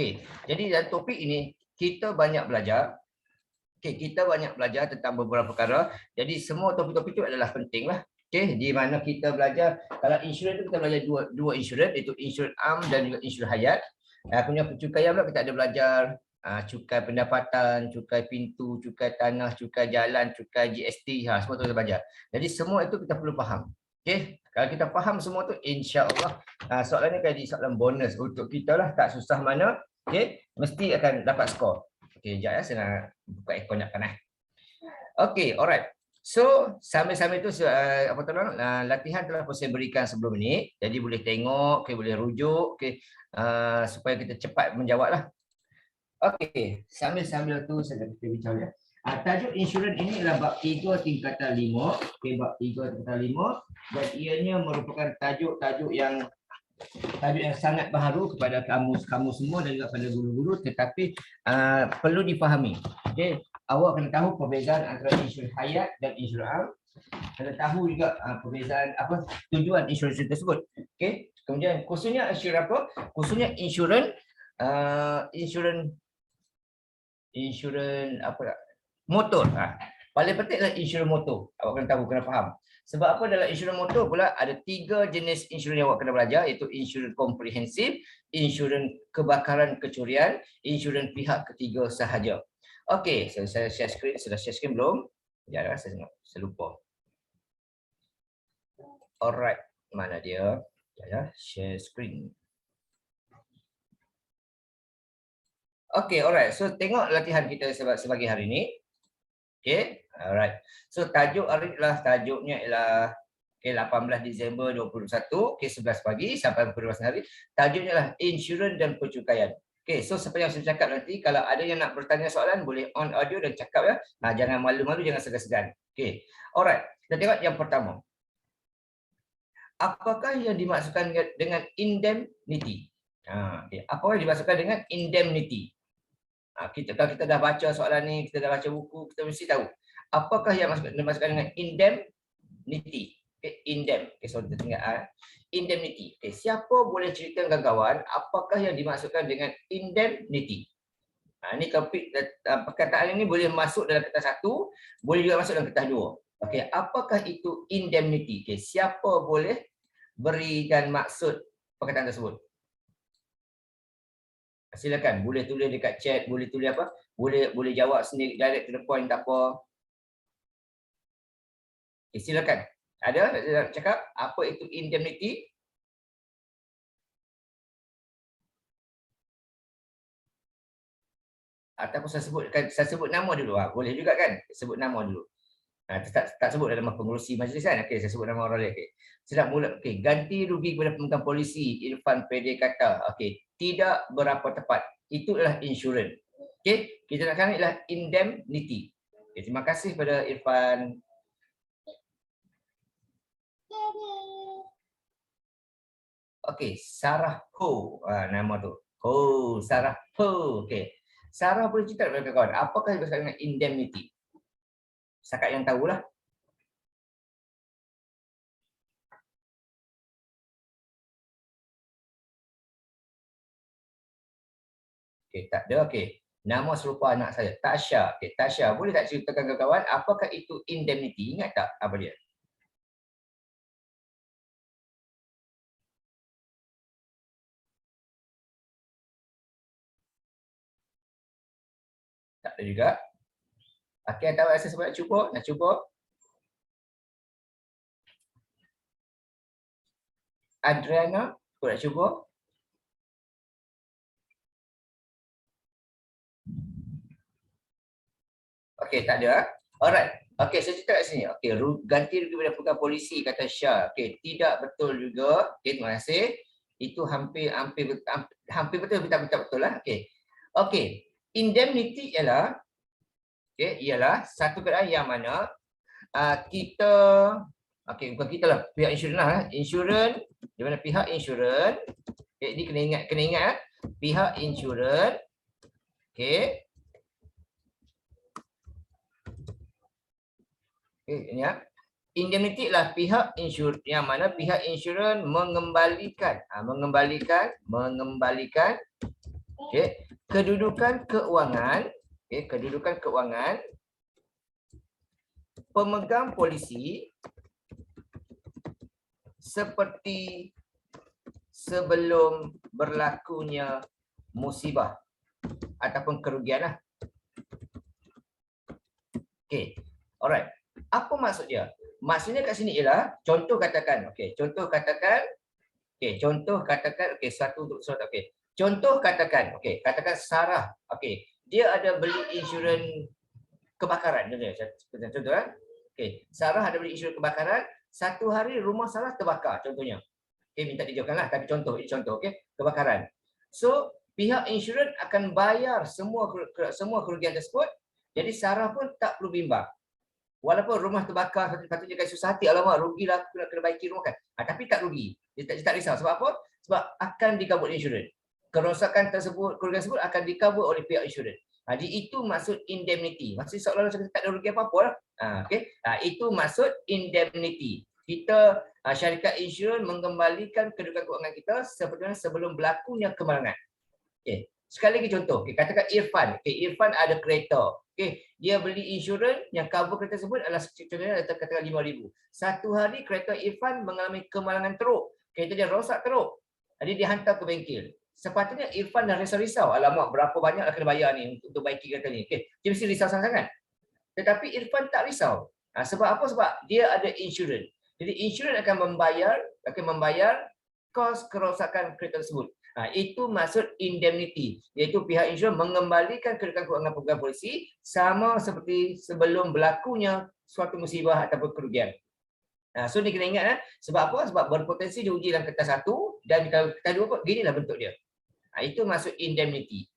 Okey, jadi dalam topik ini kita banyak belajar. Okey, kita banyak belajar tentang beberapa perkara. Jadi semua topik-topik itu adalah penting lah. Okey, di mana kita belajar kalau insurans itu kita belajar dua insurans, iaitu insurans am dan juga insurans hayat. Kemudian pencukaian pula kita ada belajar cukai pendapatan, cukai pintu, cukai tanah, cukai jalan, cukai GST, semua tu kita belajar. Jadi semua itu kita perlu faham. Okey, kalau kita faham semua tu, insya-Allah soalan ni akan jadi soalan bonus untuk kita lah, tak susah mana. Okey, mesti akan dapat skor. Okey, sekejap ya, saya nak buka aircon sekejap kan. Okey, alright. So, sambil-sambil tu apa tu latihan telah pun saya berikan sebelum ini. Jadi boleh tengok, okay, boleh rujuk, okay, supaya kita cepat menjawab lah. Okey, sambil-sambil tu saya nak bincang ya. Tajuk insurans ini adalah bab 3 tingkatan 5. Okey, bab 3 tingkatan 5 dan ianya merupakan tajuk yang sangat baharu kepada kamu semua dan juga kepada guru-guru, tetapi perlu dipahami. Okey, awak kena tahu perbezaan antara insurans hayat dan insurans am. Kena tahu juga perbezaan tujuan insurans tersebut. Okey, kemudian khususnya insurans apa? Khususnya insurans motor. Paling penting adalah insurans motor. Awak kena tahu, kena faham. Sebab apa dalam insurans motor pula ada 3 jenis insurans yang awak kena belajar, iaitu insurans komprehensif, insurans kebakaran kecurian, insurans pihak ketiga sahaja. Okey, saya share screen. Sudah share screen belum? Ya, saya lupa. Alright, mana dia? Ya, share screen. Okey, alright. So tengok latihan kita sebagai hari ini. Okey, alright. So tajuknya ialah 18 Disember 2021, 11 pagi sampai pukul 12 hari. Tajuknya adalah insurans dan pencukaian. Okey, so seperti yang saya cakap nanti, kalau ada yang nak bertanya soalan, boleh on audio dan cakap ya. Jangan malu-malu, jangan segan-segan. Okey, alright. Kita tengok yang pertama. Apakah yang dimaksudkan dengan indemnity? Okay. Apa yang dimaksudkan dengan indemnity? Kalau kita dah baca soalan ni, kita dah baca buku, kita mesti tahu. Apakah yang dimaksudkan dengan indemnity? Okay, so kita tinggal indemnity. Okay, siapa boleh cerita dengan kawan apakah yang dimaksudkan dengan indemnity? Ini topik perkataan ini boleh masuk dalam kertas 1, boleh juga masuk dalam kertas 2. Okey, apakah itu indemnity? Okey, siapa boleh berikan maksud perkataan tersebut? Silakan, boleh tulis dekat chat, boleh tulis apa? Boleh jawab sendiri, direct to the point, tak apa. Okay, silakan. Ada nak cakap apa itu indemnity? Ataupun saya sebut nama dulu. Boleh juga kan? Sebut nama dulu. Tak sebut dalam pengurusi majlis kan? Okey, saya sebut nama orang lain. Okey. Saya nak mula. Okey, ganti rugi kepada pemegang polisi, Irfan PD kata. Okey, tidak berapa tepat. Itu adalah insurans. Okey, kita nak kali adalah indemnity. Okay, terima kasih kepada Irfan. Okey, Sarah Ho. Nama tu. Sarah Ho. Okey. Sarah boleh cerita kepada kawan, apakah yang berkaitan dengan indemnity? Setakat yang tahulah. Okey, tak ada. Okey. Nama serupa anak saya, Tasha. Okey, Tasha, boleh tak ceritakan ke kawan apakah itu indemnity? Ingat tak apa dia? Tak ada juga. Okey, tahu saya sebab nak cuba. Adriana, boleh cuba? Okey, tak ada. Alright. Okey, saya cerita kat sini. Okey, ganti rugi kepada pemegang polisi, kata Syah. Okey, tidak betul juga. Okey, terima kasih. Itu hampir betul, tapi tak betul lah. Okey. Okey, indemnity ialah satu keadaan yang mana kita, okey, bukan kita lah, pihak insurans lah. Insurans, di mana pihak insurans, ini kena ingat pihak insurans, okey. Ini ya. Indemnity adalah pihak insurans yang mana pihak insurans mengembalikan Okey, kedudukan keuangan, okey, kedudukan keuangan pemegang polisi seperti sebelum berlakunya musibah ataupun kerugian lah. Okey. Alright. Apa maksud dia? Maksudnya kat sini ialah contoh katakan, okey, contoh katakan okey satu untuk surat okey. Contoh katakan, okey, katakan Sarah, okey, dia ada beli insurans kebakaran contoh kan. Okey, Sarah ada beli insurans kebakaran, satu hari rumah Sarah terbakar contohnya. Okey, minta dijauhkanlah tapi contoh, ini contoh okey, kebakaran. So, pihak insurans akan bayar semua kerugian tersebut. Jadi Sarah pun tak perlu bimbang. Walaupun rumah terbakar, patutnya kan susah hati, alamak rugilah aku nak kena baiki rumah kan. Tapi tak rugi. Dia tak risau. Sebab apa? Sebab akan di-cover insurans. Kerosakan tersebut, kerugian tersebut akan di-cover oleh pihak insurans. Jadi itu maksud indemnity. Maksud seolah-olah kita tak ada rugi apa-apa lah. Okay? Itu maksud indemnity. Kita, syarikat insurans mengembalikan kedudukan keuangan kita seperti sebelum berlakunya kemalangan. Okay. Sekali lagi contoh, okay, katakan Irfan. Okay, Irfan ada kereta. Okay, dia beli insurans yang cover kereta tersebut adalah contohnya katakan 5,000. Satu hari kereta Irfan mengalami kemalangan teruk. Kereta dia rosak teruk. Jadi dia hantar ke bengkel. Sepatutnya Irfan dah risau-risau. Alamak, berapa banyak nak kena bayar ni untuk baiki kereta ni. Okay, dia mesti risau sangat-sangat. Tetapi Irfan tak risau. Sebab apa? Sebab dia ada insurans. Jadi insurans akan membayar kos kerosakan kereta tersebut. Itu maksud indemnity, iaitu pihak insurans mengembalikan kedudukan keuangan pemegang polisi sama seperti sebelum berlakunya suatu musibah ataupun kerugian. So ni kena ingat sebab apa? Sebab berpotensi diuji dalam kertas 1 dan kertas 2 pun ginilah bentuk dia. Itu maksud indemnity.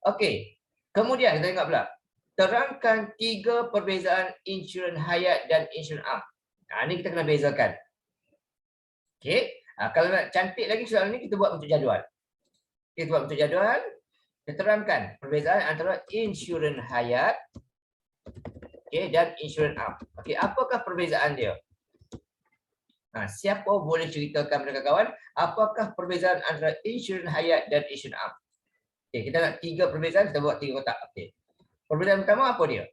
Okey. Kemudian kita tengok pula. Terangkan 3 perbezaan insurans hayat dan insurans am. Ni kita kena bezakan. Okey. Kalau nak cantik lagi soalan ni, kita buat bentuk jadual. Kita buat bentuk jadual. Kita terangkan perbezaan antara insurans hayat dan insurans am. Okey, apakah perbezaan dia? Siapa boleh ceritakan kepada kawan, apakah perbezaan antara insurans hayat dan insurans am? Okey, kita nak 3 perbezaan, kita buat 3 kotak. Okey. Perbezaan pertama apa dia?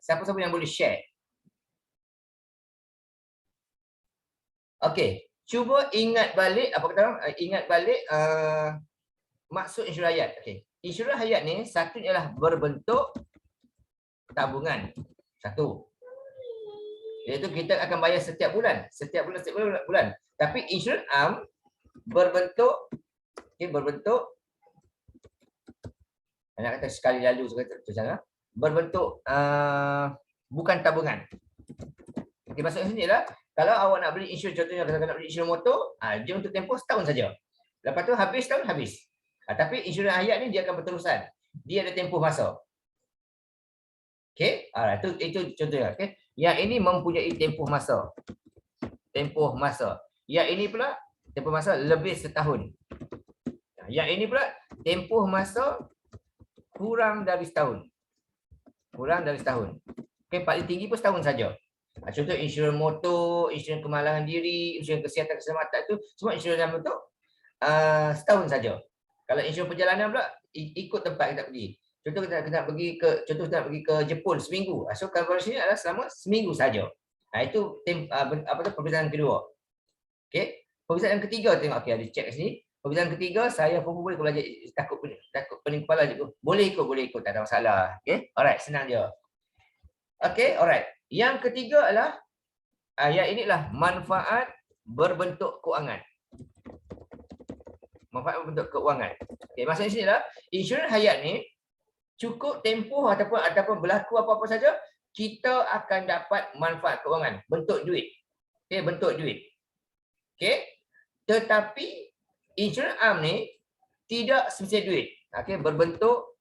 Siapa-siapa yang boleh share? Okey. Cuba ingat balik, apa kata orang? Ingat balik maksud insurans hayat. Okey. Insurans hayat ni satu ialah berbentuk tabungan. Satu. Iaitu kita akan bayar setiap bulan. Setiap bulan. Tapi insurans am berbentuk nak kata sekali lalu berbentuk bukan tabungan. Okey, maksudnya sini lah. Kalau awak nak beli insurans, contohnya kalau nak beli insurans motor, dia untuk tempoh setahun saja. Lepas tu habis tahun, habis. Tapi insurans hayat ni dia akan berterusan. Dia ada tempoh masa. Okey, itu contohnya. Okay. Yang ini mempunyai tempoh masa. Tempoh masa. Yang ini pula tempoh masa lebih setahun. Yang ini pula tempoh masa kurang dari setahun. Kurang dari setahun. Okey, paling tinggi pun setahun saja. Contoh insurans motor, insurans kemalangan diri, insurans kesihatan keselamatan tu semua insurans dalam bentuk setahun saja. Kalau insurans perjalanan pula ikut tempat kita pergi. Contoh kita nak pergi ke Jepun seminggu. So coverage ni adalah selama seminggu saja. Itu perbezaan kedua. Okey. Perbezaan ketiga tengok okey ada check kat sini. Perbezaan ketiga saya pun boleh belajar takut pening kepala je. Boleh ikut tak ada masalah. Okey. Alright, senang je. Okey, alright. Yang ketiga adalah yang inilah manfaat berbentuk kewangan. Manfaat berbentuk kewangan. Okey, maksudnya sini lah insurans hayat ni cukup tempoh ataupun berlaku apa-apa saja, kita akan dapat manfaat kewangan, bentuk duit. Okey, bentuk duit. Okey. Tetapi insurans am ni tidak semestinya duit. Okey, berbentuk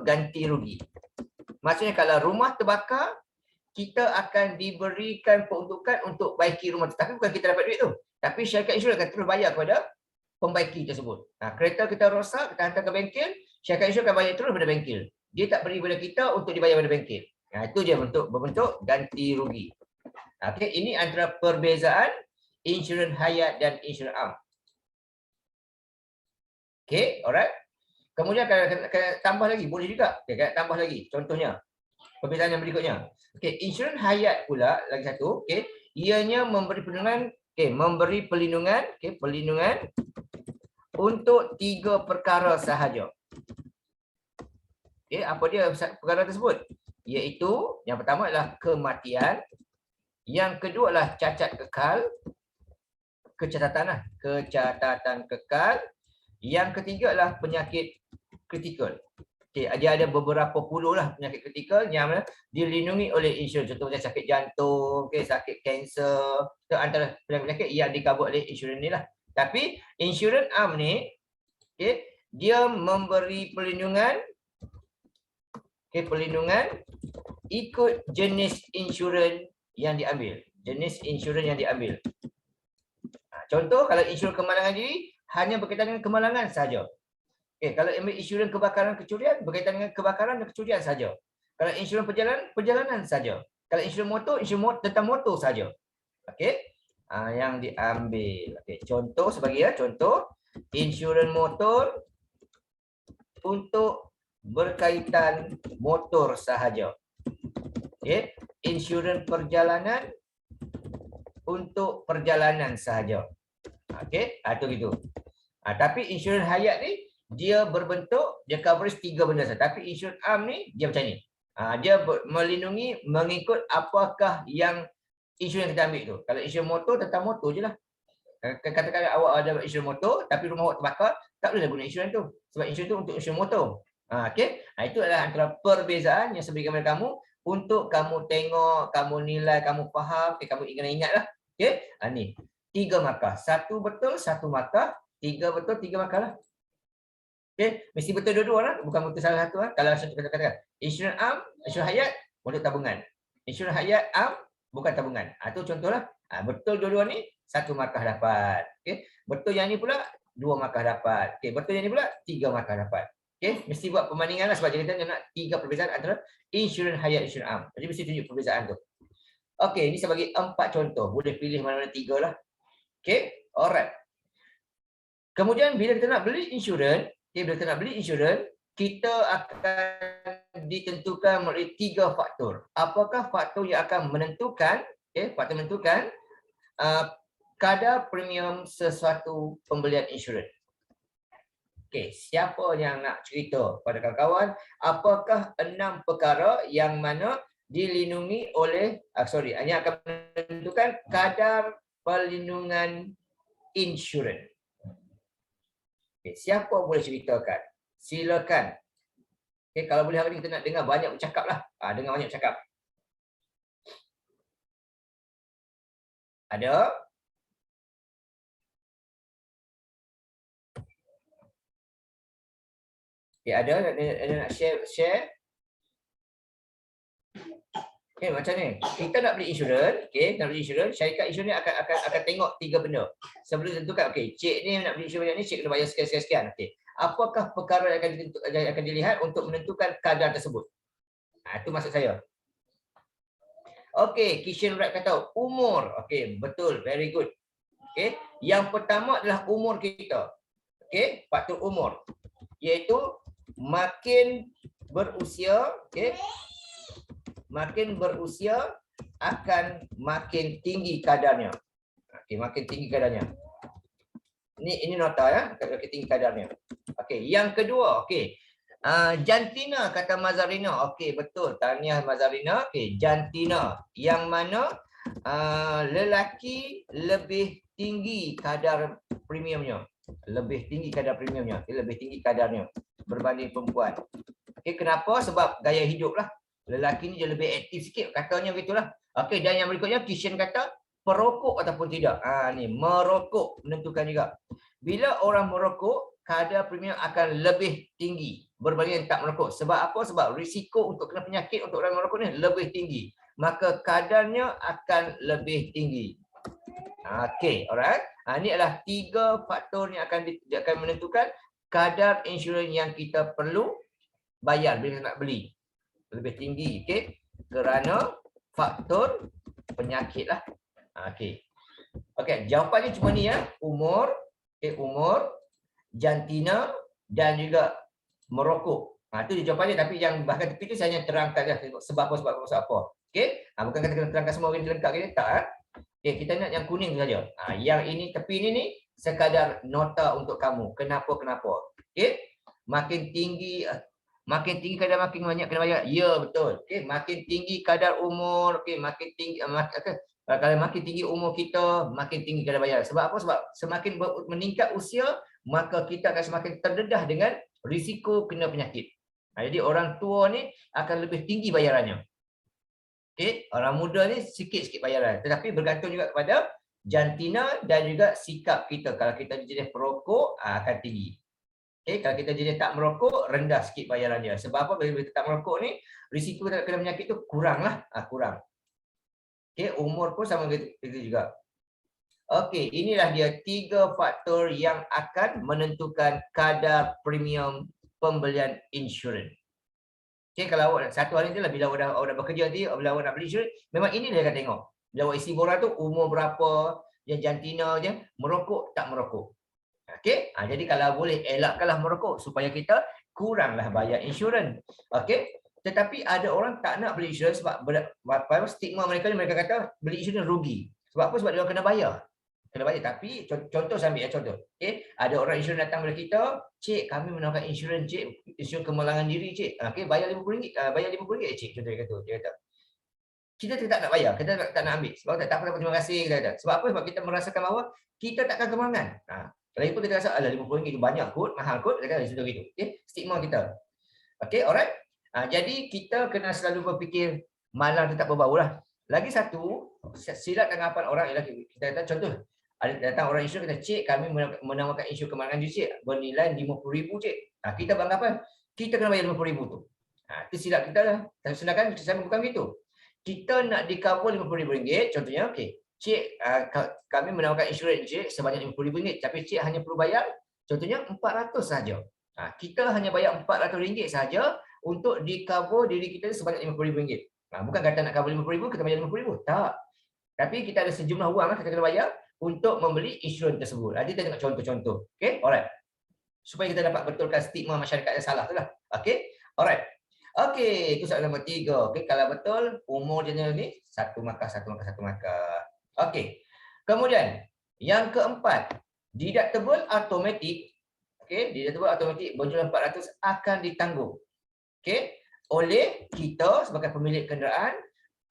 ganti rugi. Maksudnya kalau rumah terbakar, kita akan diberikan peruntukan untuk baiki rumah tu. Tapi bukan kita dapat duit tu. Tapi syarikat insurans akan terus bayar kepada pembaiki tersebut. Kereta kita rosak, kita hantar ke bengkel, syarikat insurans akan bayar terus pada bengkel. Dia tak beri kepada kita untuk dibayar pada bengkel. Itu dia berbentuk ganti rugi. Okay, ini antara perbezaan insurans hayat dan insurans am. Okey, alright. Kemudian kalau tambah lagi, boleh juga. Okay, kalau tambah lagi, contohnya. Perbezaan yang berikutnya. Okey, insurans hayat pula, lagi satu. Okey, ianya memberi perlindungan, perlindungan untuk 3 perkara sahaja. Okey, apa dia perkara tersebut? Iaitu, yang pertama adalah kematian. Yang kedua adalah cacat kekal. Kecacatan kekal. Yang ketiga adalah penyakit kritikal. Okay, dia ada beberapa puluh lah penyakit kritikal yang dilindungi oleh insurans. Contohnya sakit jantung, okay, sakit kanser. Itu antara penyakit yang di-cover oleh insurans ni lah. Tapi insurans am ni, okay, dia memberi perlindungan, okay, perlindungan ikut jenis insurans yang diambil. Jenis insurans yang diambil. Contoh, kalau insurans kemalangan diri, hanya berkaitan dengan kemalangan saja. Okay, kalau ambil insurans kebakaran kecurian, berkaitan dengan kebakaran dan kecurian saja. Kalau insurans perjalanan saja. Kalau insurans motor tentang motor saja. Okey. Yang diambil. Okey, contoh sebagai contoh, insurans motor untuk berkaitan motor sahaja. Okey, insurans perjalanan untuk perjalanan sahaja. Okey, itu gitu. Tapi insurans hayat ni dia berbentuk, dia coverage 3 benda saja. Tapi insurans am ni dia macam ni. Dia melindungi mengikut apakah yang insurans yang kita ambil tu. Kalau insurans motor, tentang motor je lah. Katakan awak ada insurans motor tapi rumah awak terbakar, tak boleh guna insurans tu. Sebab insurans tu untuk insurans motor. Okey. Itu adalah antara perbezaan yang saya berikan kepada kamu untuk kamu tengok, kamu nilai, kamu faham, kamu ingat-ingatlah. Okey. Ni 3 markah. 1 betul, 1 markah. 3 betul, 3 markah lah. Okay, mesti betul dua-dua lah, bukan betul salah satu lah. Kalau saya katakan insurans am, insurans hayat untuk tabungan. Insurans hayat am bukan tabungan. Itu contohlah. Betul dua-dua ni 1 markah dapat. Okay, betul yang ni pula 2 markah dapat. Okay, betul yang ni pula 3 markah dapat. Okay, mesti buat perbandingan lah sebab kita nak 3 perbezaan antara insurans hayat, insurans am. Jadi mesti tunjuk perbezaan tu. Okay, ini saya bagi 4 contoh. Boleh pilih mana-mana 3 lah. Okay, alright. Kemudian bila kita nak beli insurans, bila kita nak beli insurans, kita akan ditentukan melalui 3 faktor. Apakah faktor yang akan menentukan, faktor menentukan kadar premium sesuatu pembelian insurans. Okey, siapa yang nak cerita pada kawan-kawan, apakah 6 perkara yang mana dilindungi oleh, yang akan menentukan kadar perlindungan insurans. Okay, siapa boleh ceritakan? Silakan. Okay, kalau boleh hari ni kita nak dengar banyak bercakap lah. Dengar banyak bercakap. Ada? Okay, ada nak share? Okay, macam ni. Kita nak beli insurans, syarikat insurans ni akan tengok 3 benda. Sebelum tentukan, cik ni nak beli insurans ni, cik kena bayar sekian. Okay. Apakah perkara yang akan dilihat untuk menentukan kadar tersebut? Itu maksud saya. Okey, Kishan Wright kata umur. Okey, betul, very good. Okey, yang pertama adalah umur kita. Okey, faktor umur. Iaitu makin berusia, makin berusia akan makin tinggi kadarnya. Okey, makin tinggi kadarnya. Ini nota ya, makin tinggi kadarnya. Okey, yang kedua, jantina kata Mazarina. Okey, betul. Tahniah Mazarina. Okey, jantina yang mana lelaki lebih tinggi kadar premiumnya. Lebih tinggi kadar premiumnya, lebih tinggi kadarnya berbanding perempuan. Okey, kenapa? Sebab gaya hidup lah. Lelaki ni dia lebih aktif sikit, katanya begitulah. Okey, dan yang berikutnya Kishan kata perokok ataupun tidak. Ni merokok menentukan juga. Bila orang merokok, kadar premium akan lebih tinggi berbanding tak merokok. Sebab apa? Sebab risiko untuk kena penyakit untuk orang merokok ni lebih tinggi. Maka kadarnya akan lebih tinggi. Okey, alright. Ini adalah 3 faktor yang akan menentukan kadar insurans yang kita perlu bayar bila nak beli. Lebih tinggi, kerana faktor penyakit lah. Okey, jawapannya cuma ni ya. Umur, umur, jantina, dan juga merokok. Itu jawapannya, tapi yang bahagian tepi itu saya hanya terangkan sebab apa. Okey, bukan kata kena terangkan semua ini lengkap ini tak. Okey, kita nak yang kuning saja. Yang ini tepi ini ni sekadar nota untuk kamu. Kenapa? Okey. Makin tinggi kadar makin banyak kena bayar. Ya, betul. Okey, makin tinggi kadar umur, okey, makin tinggi kalau makin tinggi umur kita, makin tinggi kadar bayar. Sebab apa? Sebab semakin meningkat usia, maka kita akan semakin terdedah dengan risiko kena penyakit. Jadi orang tua ni akan lebih tinggi bayarannya. Okey, orang muda ni sikit-sikit bayaran. Tetapi bergantung juga kepada jantina dan juga sikap kita. Kalau kita jenis perokok, akan tinggi. Okey, kalau kita jenis tak merokok, rendah sikit bayaran dia. Sebab apa? Bila kita tak merokok ni, risiko kena penyakit tu kurang lah. Kurang. Okey, umur pun sama gitu juga. Okey, inilah dia 3 faktor yang akan menentukan kadar premium pembelian insurans. Okey, kalau awak satu hari tu lah bila awak dah bekerja nanti, bila awak nak beli insurans, memang ini dia akan tengok. Bila awak isi borang tu umur berapa, yang jantina je, merokok tak merokok. Okey, jadi kalau boleh elakkanlah merokok supaya kita kuranglah bayar insurans. Okey, tetapi ada orang tak nak beli insurans sebab stigma mereka ni, mereka kata beli insurans rugi. Sebab apa? Sebab dia kena bayar. Tapi contoh saya ambil contoh. Okey, ada orang insurans datang kepada kita, "Cik, kami menawarkan insurans, cik, insurans kemalangan diri, cik. Okey, bayar RM50, bayar RM50 cik." Contoh dia kata. Kita tak nak bayar, kita tak nak ambil. Sebab tak apa, terima kasih kita kata. Sebab apa? Sebab kita merasakan bahawa kita takkan kemalangan. Lagipun kita rasa alah RM50 itu banyak kot, mahal kot, kita kata gitu. Okey, stigma kita. Okey, alright. Jadi kita kena selalu berfikir malang tetap berbaulah. Lagi satu, silap anggapan orang ialah kita kata contoh, ada datang orang insurans kata, "Cik, kami menawarkan insurans kemalangan diri, cik, bernilai RM50,000, cik." Kita beranggapan kita kena bayar RM50,000 tu. Itu silap kita lah. Sedangkan saya bukan begitu. Kita nak di-cover RM50,000, contohnya, okey, "Cik, kami menawarkan insurans cik sebanyak RM50,000, tapi cik hanya perlu bayar contohnya RM400 saja." Kita hanya bayar RM400 saja untuk di-cover diri kita sebanyak RM50,000. Bukan kata nak cover RM50,000, kita bayar RM50,000. Tak. Tapi kita ada sejumlah wang kita kena bayar untuk membeli insurans tersebut. Jadi kita tengok contoh-contoh. Okey, alright. Supaya kita dapat betulkan stigma masyarakat yang salah tu lah. Okey, alright. Okey, itu soalan nombor 3. Okey, kalau betul, umur jenis ni satu markah. Okey. Kemudian, yang keempat, deductible automatik. Okey, deductible automatik berjumlah 400 akan ditanggung. Okey, oleh kita sebagai pemilik kenderaan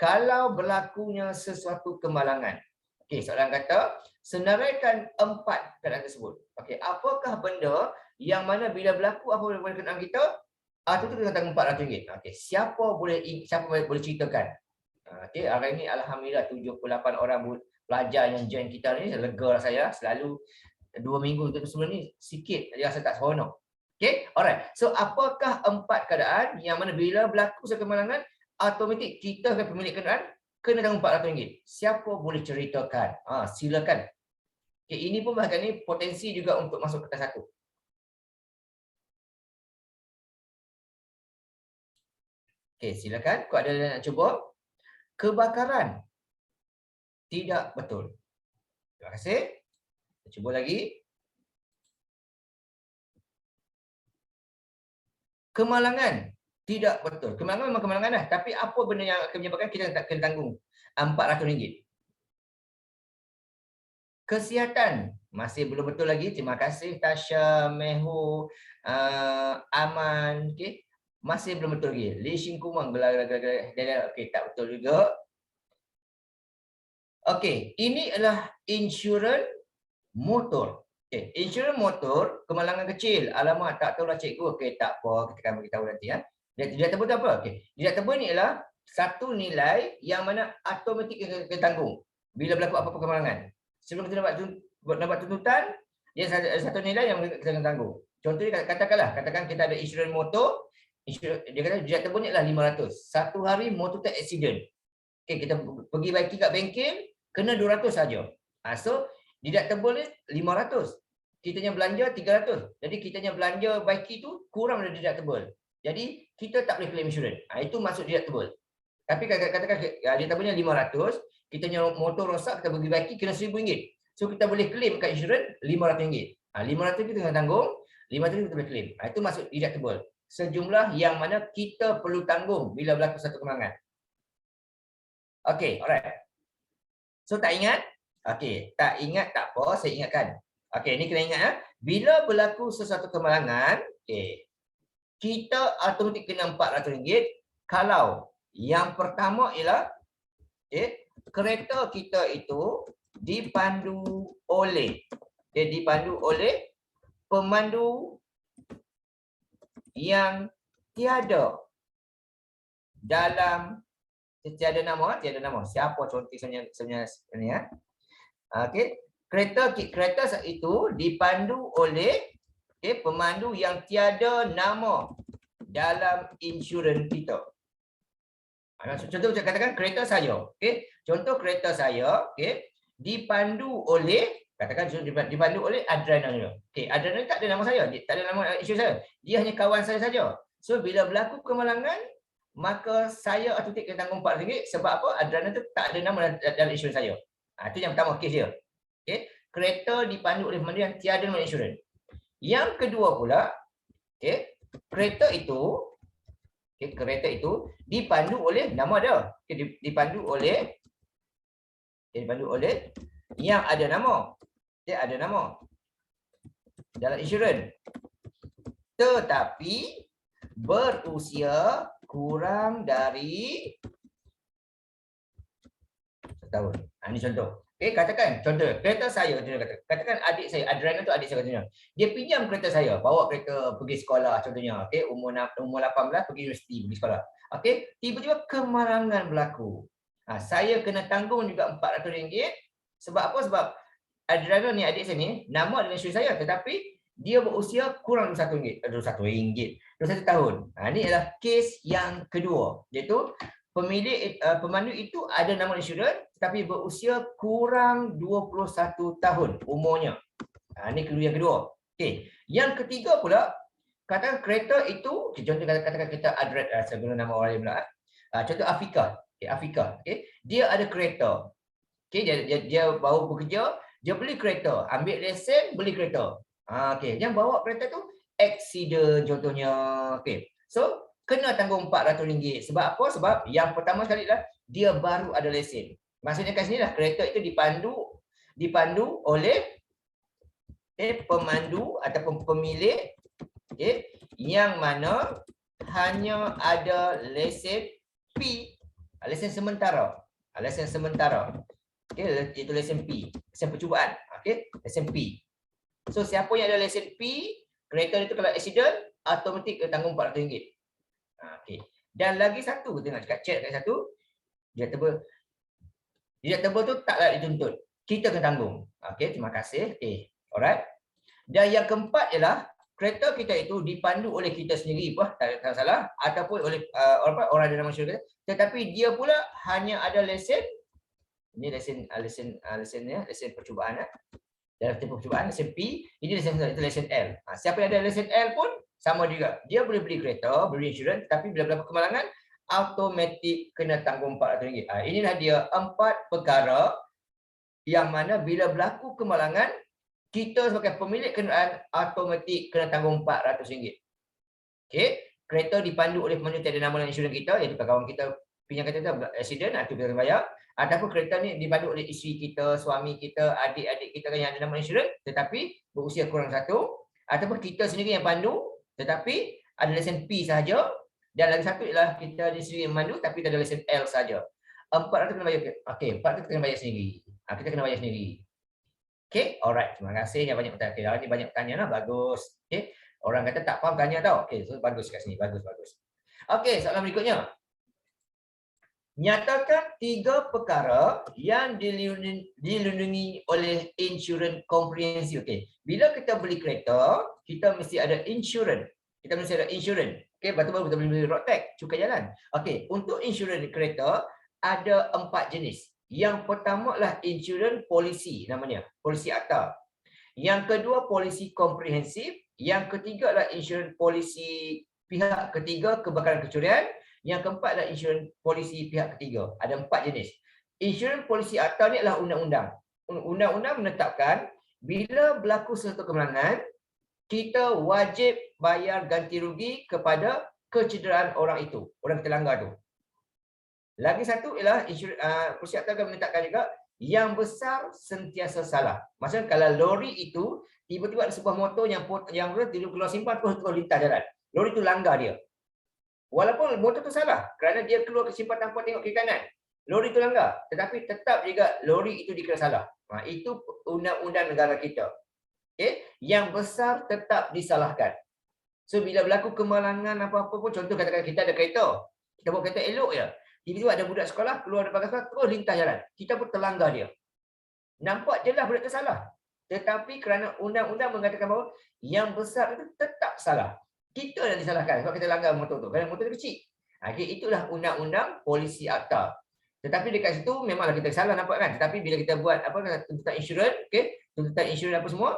kalau berlakunya sesuatu kemalangan. Okey, soalan kata, senaraikan 4 keadaan tersebut. Okey, apakah benda yang mana bila berlaku apa boleh kenderaan kita? Itu kita tanggung RM400. Okey, siapa boleh ceritakan? Okey, hari ini alhamdulillah 78 orang pelajar yang join kita ni, lega lah saya. Selalu 2 minggu sebelum ni sikit rasa tak seronok. Okey, alright. So apakah 4 keadaan yang mana bila berlaku kemalangan automatik kita sebagai pemilik kenderaan kena tanggung RM400? Siapa boleh ceritakan? Silakan. Okey, ini pun bahagian ni potensi juga untuk masuk ke kelas 1. Okey, silakan. Kau ada yang nak cuba? Kebakaran. Tidak betul. Terima kasih. Cuba lagi. Kemalangan. Tidak betul. Kemalangan memang kemalangan dah. Tapi apa benda yang akan menyebabkan kita tak kena tanggung RM400? Kesihatan. Masih belum betul lagi. Terima kasih Tasha, Meho, Aman. Okey. Masih belum betul lagi. Li Shin Kumang. Okey, tak betul juga. Okey, ini adalah insurans motor. Okay. Insurans motor, kemalangan kecil. Alamak, tak tahulah cikgu. Okey, tak apa. Kita akan beritahu nanti. Deductible tu apa? Okey. Deductible ni ialah satu nilai yang mana automatik kita tanggung bila berlaku apa-apa kemalangan. Sebelum kita dapat tuntutan, dia ada satu nilai yang kita akan tanggung. Contohnya katakan kita ada insurans motor, dia kata deductible ni adalah RM500. Satu hari motor tu accident. Okey, kita pergi baiki kat bengkel, kena RM200 saja. So deductible ni RM500. Kitanya belanja RM300. Jadi kitanya belanja baiki tu kurang dari deductible. Jadi kita tak boleh claim insurans. Itu masuk deductible. Tapi katakan deductible-nya RM500, kitanya motor rosak, kita pergi baiki kena RM1,000. So kita boleh claim kat insurans RM500. RM500 kita kena tanggung. 500,000 kita boleh claim. Itu masuk deductible. Sejumlah yang mana kita perlu tanggung bila berlaku satu kemalangan. Okey, alright. So tak ingat? Okey, tak ingat tak apa, saya ingatkan. Okey, ni kena ingat. Bila berlaku sesuatu kemalangan, okey, kita automatik kena RM400 kalau yang pertama ialah kereta kita itu dipandu oleh pemandu yang tiada dalam tiada nama. Siapa contoh sebenarnya ni ya? Okey, kereta itu dipandu oleh pemandu yang tiada nama dalam insurans kita. Contoh saya katakan kereta saya, contoh kereta saya, dipandu oleh, katakan dipandu oleh Adriana. Adriana tak ada nama saya, tak ada nama insurans saya. Dia hanya kawan saya saja. So bila berlaku kemalangan, maka saya automatik kena tanggung RM400 sebab apa? Adriana tu tak ada nama dalam insurans saya. Itu yang pertama kes dia. Kereta dipandu oleh pemandu yang tiada nama insurans. Yang kedua pula, kereta itu dipandu oleh nama dia. Dipandu oleh yang ada nama. Ada nama dalam insurans. Tetapi berusia kurang dari setahun. Ini contoh. Katakan contoh kereta saya, katakan adik saya Adriana tu adik saya contohnya. Dia pinjam kereta saya, bawa kereta pergi sekolah contohnya. Umur 18 pergi universiti, pergi sekolah. Tiba-tiba kemalangan berlaku. Saya kena tanggung juga RM400 sebab apa? Sebab Adriana ni adik saya ni nama dalam insurans saya tetapi dia berusia kurang RM21, RM21 tahun. Ini adalah kes yang kedua, iaitu pemandu itu ada nama insurans tetapi berusia kurang 21 tahun umurnya. Ini clue yang kedua. Yang ketiga pula, katakan kereta itu, contoh katakan kereta Adret, saya guna nama orang lain pula. Contoh Afika. Afika. Dia ada kereta. Dia baru bekerja, dia beli kereta, ambil lesen, beli kereta. Yang bawa kereta tu accident contohnya. So kena tanggung RM400. Sebab apa? Sebab yang pertama sekali lah dia baru ada lesen. Maksudnya kat sini lah kereta itu dipandu oleh pemandu ataupun pemilik yang mana hanya ada lesen P, lesen sementara. Itu lesen P, lesen percubaan. Lesen P. So siapa yang ada lesen P, kereta itu kalau accident automatik kena tanggung RM400. Dan lagi satu, tengok cek kat satu, deductible tu taklah dituntut. Kita kena tanggung. Terima kasih. Alright. Dan yang keempat ialah kereta kita itu dipandu oleh kita sendiri, tak salah, ataupun oleh orang dalam masyarakat, tetapi dia pula hanya ada lesen. Ini lesen percubaan. Dalam tempoh percubaan lesen P, ini lesen L. Siapa yang ada lesen L pun sama juga. Dia boleh beli kereta, beli insurans, tapi bila berlaku kemalangan, automatik kena tanggung RM400. Inilah dia 4 perkara yang mana bila berlaku kemalangan, kita sebagai pemilik kenderaan automatik kena tanggung RM400. Kereta dipandu oleh pemandu tiada nama dalam insurans kita, iaitu kawan kita pinjam kereta accident, itu kita kena bayar. Ataupun kereta ni dipandu oleh isteri kita, suami kita, adik-adik kita yang ada nama insurans tetapi berusia kurang 1, ataupun kita sendiri yang pandu tetapi ada lesen P sahaja, dan lagi satu ialah kita sendiri yang mandu tapi kita ada lesen L saja. 400 kena bayar. 400 kena bayar sendiri. Kita kena bayar sendiri. Alright, terima kasih yang banyak pertanyaan. Ini banyak pertanyaan lah, bagus. Orang kata tak faham tanya tau. So bagus kat sini, bagus. Soalan berikutnya. Nyatakan 3 perkara yang dilindungi oleh insurans komprehensif. Bila kita beli kereta, kita mesti ada insurans. Lepas tu baru kita beli road tax, cukai jalan. Untuk insurans kereta ada 4 jenis. Yang pertama lah insurans polisi namanya, polisi akta. Yang kedua polisi komprehensif. Yang ketiga adalah insurans polisi pihak ketiga kebakaran kecurian. Yang keempat adalah insurans polisi pihak ketiga. Ada 4 jenis. Insurans polisi akta ni adalah undang-undang. Undang-undang menetapkan bila berlaku sesuatu kemalangan, kita wajib bayar ganti rugi kepada kecederaan orang itu, orang terlanggar tu. Lagi satu ialah Persiapkan akan menetapkan juga yang besar sentiasa salah. Maksudnya kalau lori itu tiba-tiba ada sebuah motor yang tidur keluar simpan terus lintas jalan. Lori itu langgar dia. Walaupun motor tu salah kerana dia keluar ke simpan tanpa tengok kiri kanan. Lori itu langgar, tetapi tetap juga lori itu dikira salah. Itu undang-undang negara kita. Okay? Yang besar tetap disalahkan. So bila berlaku kemalangan apa-apa pun, contoh katakan kita ada kereta. Kita bawa kereta elok je. Tiba-tiba ada budak sekolah keluar daripada sekolah terus lintas jalan. Kita pun terlanggar dia. Nampak jelas budak itu salah. Tetapi kerana undang-undang mengatakan bahawa yang besar itu tetap salah. Kita yang disalahkan sebab kita langgar motor tu. Kerana motor tu kecil. Okay, itulah undang-undang polisi akta. Tetapi dekat situ memanglah kita salah nampak kan. Tetapi bila kita buat apa tuntutan insurans, okey, tuntutan insurans apa semua,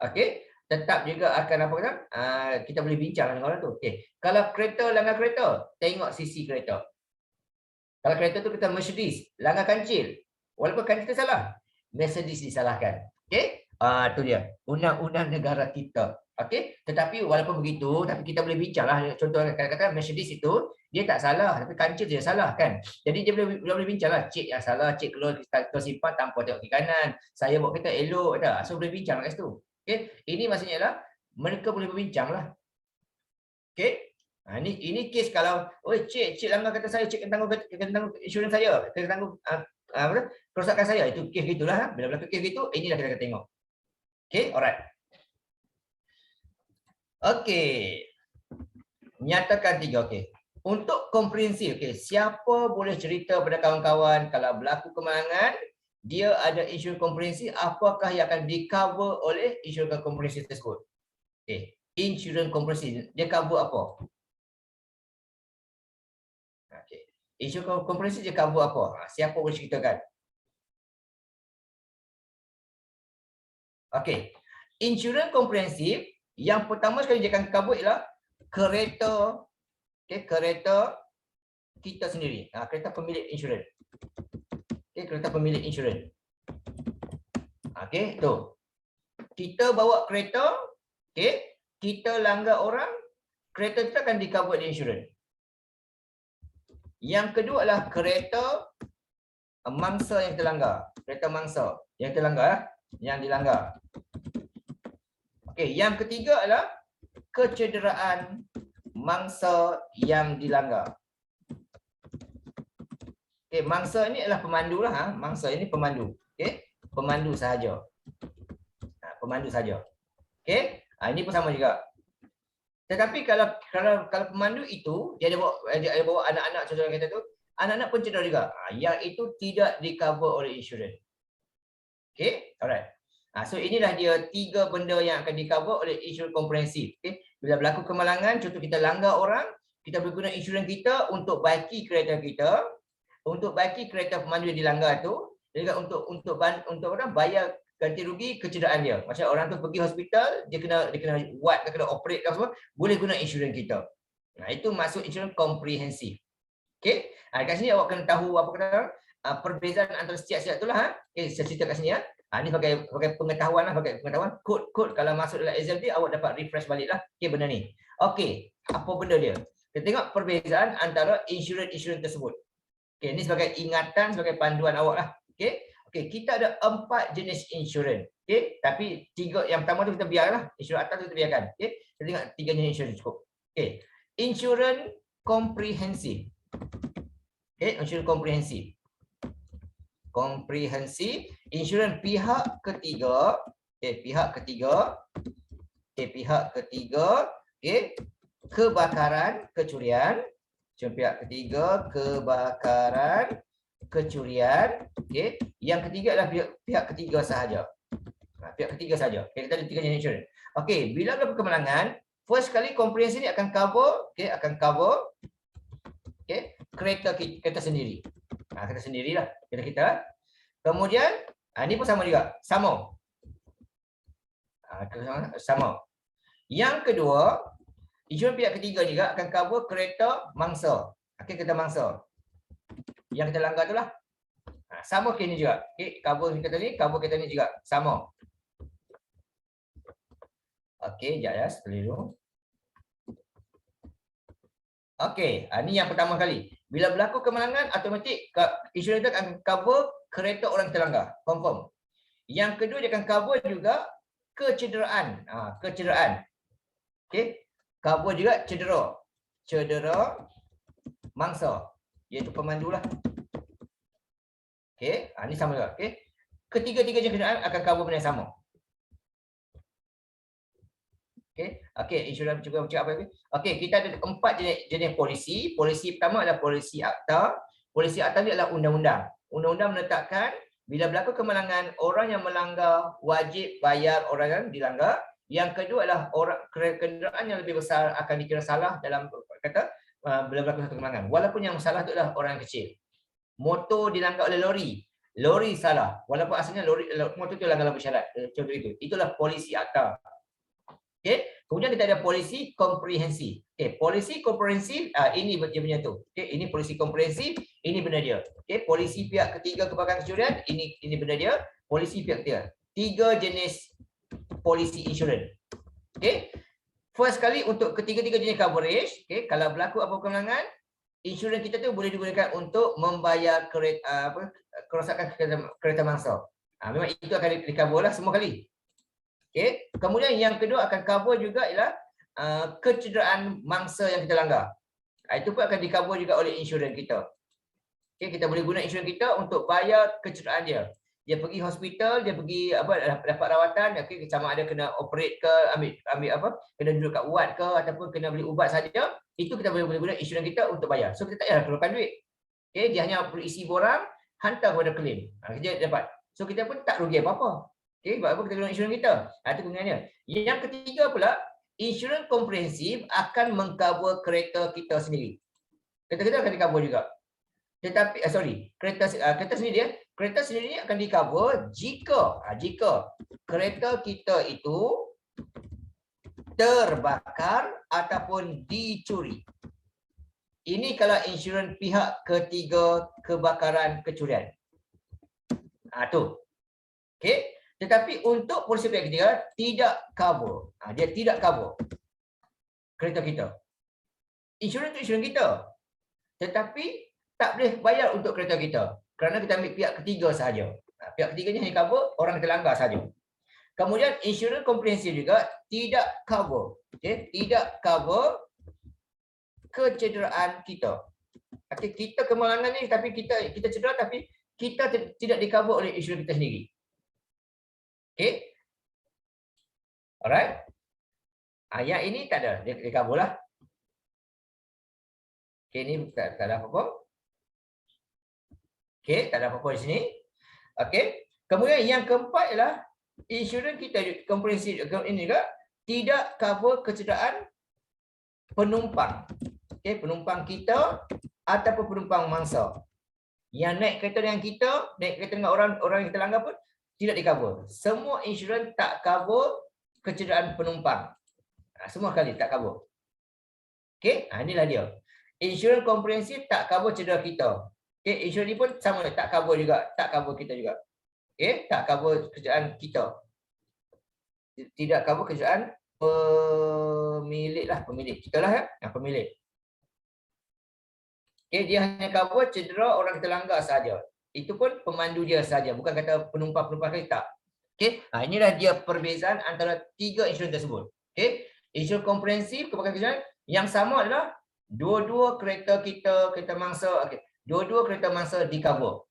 okey, tetap juga akan apa kata, kita boleh bincang dengan orang tu. Okey. Kalau kereta langgar kereta, tengok sisi kereta. Kalau kereta tu kita Mercedes, langgar kancil. Walaupun kancil tu salah, Mercedes disalahkan. Okey? Tu dia. Undang-undang negara kita. Okey? Tetapi walaupun begitu, tapi kita boleh bincanglah. Contoh kata-kata Mercedes itu dia tak salah, tapi kancil dia salah kan. Jadi dia boleh bincanglah. Cik yang salah, cik keluar simpan tanpa tengok kiri kanan. Saya bawa kereta elok dah. So boleh bincang kat situ. Okey? Ini maksudnya lah mereka boleh berbincanglah. Okey? Ini kes kalau cik langgar kata saya, cik kena tanggung insurans saya, kena tanggung kerosakan saya, itu kes gitulah. Bila berlaku kes gitu, inilah kita akan tengok. Okey, alright. Okey. Nyatakan 3, okey. Untuk komprehensif, okey, siapa boleh cerita pada kawan-kawan kalau berlaku kemalangan, dia ada insurans komprehensif, apakah yang akan di-cover oleh insurans komprehensif tersebut? Okey, insurans komprehensif, dia cover apa? Insurans komprehensif dia cover apa? Siapa boleh ceritakan? Okey. Insurans komprehensif yang pertama sekali dia akan cover ialah kereta, kereta kita sendiri. Kereta pemilik insurans. Kereta pemilik insurans. Okey, tu. Kita bawa kereta, kita langgar orang, kereta kita akan di-cover oleh insurans. Yang kedua adalah kereta mangsa yang terlanggar. Kereta mangsa yang terlanggar, yang dilanggar. Okey, yang ketiga adalah kecederaan mangsa yang dilanggar. Okey, mangsa ini adalah pemandu lah. Mangsa ini pemandu. Okey, pemandu sahaja. Pemandu saja. Okey, ini pun sama juga. Tetapi kalau pemandu itu dia ada bawa anak-anak, contoh kata tu, anak-anak pun cedera juga. Yang itu tidak di-cover oleh insurans. Okey, alright. So inilah dia 3 benda yang akan di-cover oleh insurans komprehensif. Okey, bila berlaku kemalangan, contoh kita langgar orang, kita boleh guna insurans kita untuk baiki kereta kita, untuk baiki kereta pemandu yang dilanggar tu, dan juga untuk orang bayar ganti rugi kecederaan dia. Macam orang tu pergi hospital, dia kena ward, dia kena operate dan semua, boleh guna insurans kita. Itu masuk insurans komprehensif. Okey, kat sini awak kena tahu apa kata perbezaan antara setiap-setiap itulah. Okey, saya cerita kat sini ya. Ini pakai pengetahuan lah, pakai pengetahuan. Kod kalau masuk dalam exam dia awak dapat refresh balik lah. Okey, benda ni. Okey, apa benda dia? Kita tengok perbezaan antara insurans tersebut. Okey, ini sebagai ingatan, sebagai panduan awak lah. Okey, kita ada 4 jenis insurans. Okey, tapi 3 yang pertama tu kita biarlah. Insurans atas tu kita biarkan. Okey, kita tengok 3 jenis insurans cukup. Okey, insurans komprehensif. Okey, insurans komprehensif. Komprehensif, insurans pihak ketiga. Okey, pihak ketiga. Okey, pihak ketiga. Okey, kebakaran, kecurian. Insurans pihak ketiga, kebakaran, kecurian. Okey, yang ketiga adalah pihak ketiga sahaja. Pihak ketiga saja. Okey, kita ada 3 jenis insurans. Okey, bila berlaku kemalangan, first kali komprehensif ni akan cover, kereta sendiri. Kereta sendirilah, kereta kita. Kemudian, ini pun sama juga, sama. Sama. Yang kedua, insurans pihak ketiga juga akan cover kereta mangsa. Okey, kereta mangsa. Yang kita langgar itulah. Sama kes ni juga. Okey, cover kereta ni juga sama. Okey, sekejap ya, keliru. Okey, ini yang pertama kali. Bila berlaku kemalangan, automatik insurans itu akan cover kereta orang terlanggar. Confirm. Yang kedua, dia akan cover juga kecederaan. Kecederaan. Okey. Cover juga cedera. Cedera mangsa. Iaitu pemandu lah. Okey. Ini sama juga. Okey. Ketiga-tiga jenis kenderaan akan cover benda yang sama. Okey, insurans juga macam apa? Okey, kita ada 4 jenis polisi. Polisi pertama adalah polisi akta. Polisi akta ni adalah undang-undang. Undang-undang menetapkan bila berlaku kemalangan, orang yang melanggar wajib bayar orang yang dilanggar. Yang kedua adalah kenderaan yang lebih besar akan dikira salah dalam kata bila berlaku satu kemalangan. Walaupun yang salah itu adalah orang yang kecil. Motor dilanggar oleh lori. Lori salah. Walaupun asalnya motor itu langgar bersyarat. Contoh itu. Itulah polisi akta. Okey, kemudian kita ada polisi komprehensif. Okey, polisi komprehensif ini dia punya tu. Okey, ini polisi komprehensif, ini benda dia. Okey, polisi pihak ketiga kebakaran kecurian, ini benda dia. Polisi pihak ketiga. 3 jenis polisi insurans. Okey. First kali untuk ketiga-tiga jenis coverage, okey, kalau berlaku apa kemalangan, insurans kita tu boleh digunakan untuk membayar kerosakan kereta mangsa. Memang itu akan di-cover lah semua kali. Okey, kemudian yang kedua akan cover juga ialah kecederaan mangsa yang kita langgar. Itu pun akan di-cover juga oleh insurans kita. Okey, kita boleh guna insurans kita untuk bayar kecederaan dia. Dia pergi hospital, dia pergi dapat rawatan, okey, sama ada kena operate ke, ambil kena duduk kat ward ke ataupun kena beli ubat saja, itu kita boleh guna insurans kita untuk bayar. So kita tak payah keluarkan duit. Okey, dia hanya perlu isi borang, hantar kepada claim. Dia dapat. So kita pun tak rugi apa-apa. Okey, sebab apa kita guna insurans kita? Itu kegunaannya. Yang ketiga pula, insurans komprehensif akan mengcover kereta kita sendiri. Kereta kita akan di-cover juga. Tetapi kereta sendiri kereta sendiri akan di-cover jika kereta kita itu terbakar ataupun dicuri. Ini kalau insurans pihak ketiga kebakaran kecurian. Tu. Okey. Tetapi untuk polisi pihak ketiga tidak cover. Dia tidak cover kereta kita. Insurans itu insurans kita. Tetapi tak boleh bayar untuk kereta kita. Kerana kita ambil pihak ketiga sahaja. Pihak ketiganya hanya cover orang terlanggar sahaja. Kemudian insurans komprehensif juga tidak cover. Okay? Tidak cover kecederaan kita. Okay? Kita kemalangan ni tapi kita cedera tapi kita tidak di-cover oleh insurans kita sendiri. Okay. Alright. Yang ini tak ada. Dia cover lah. Okay, ni tak ada apa-apa. Okay, tak ada apa-apa di sini. Okay. Kemudian yang keempat ialah insurans kita komprehensif ini juga tidak cover kecederaan penumpang. Okay, penumpang kita ataupun penumpang mangsa. Yang naik kereta dengan kita, naik kereta dengan orang yang terlanggar pun tidak di-cover. Semua insurans tak cover kecederaan penumpang. Semua kali tak cover. Okey, inilah dia. Insurans komprehensif tak cover cedera kita. Okey, insurans ni pun sama, tak cover juga, tak cover kita juga. Okey, tak cover kecederaan kita. Tidak cover kecederaan pemilik lah, pemilik. Kita lah yang pemilik. Okey, dia hanya cover cedera orang terlanggar saja. Itu pun pemandu dia saja, bukan kata penumpang-penumpang kereta. Okey, inilah dia perbezaan antara 3 insurans tersebut. Okey, insurans komprehensif kebakaran kecurian yang sama adalah dua-dua kereta kita, kereta mangsa, okey, dua-dua kereta mangsa di-cover.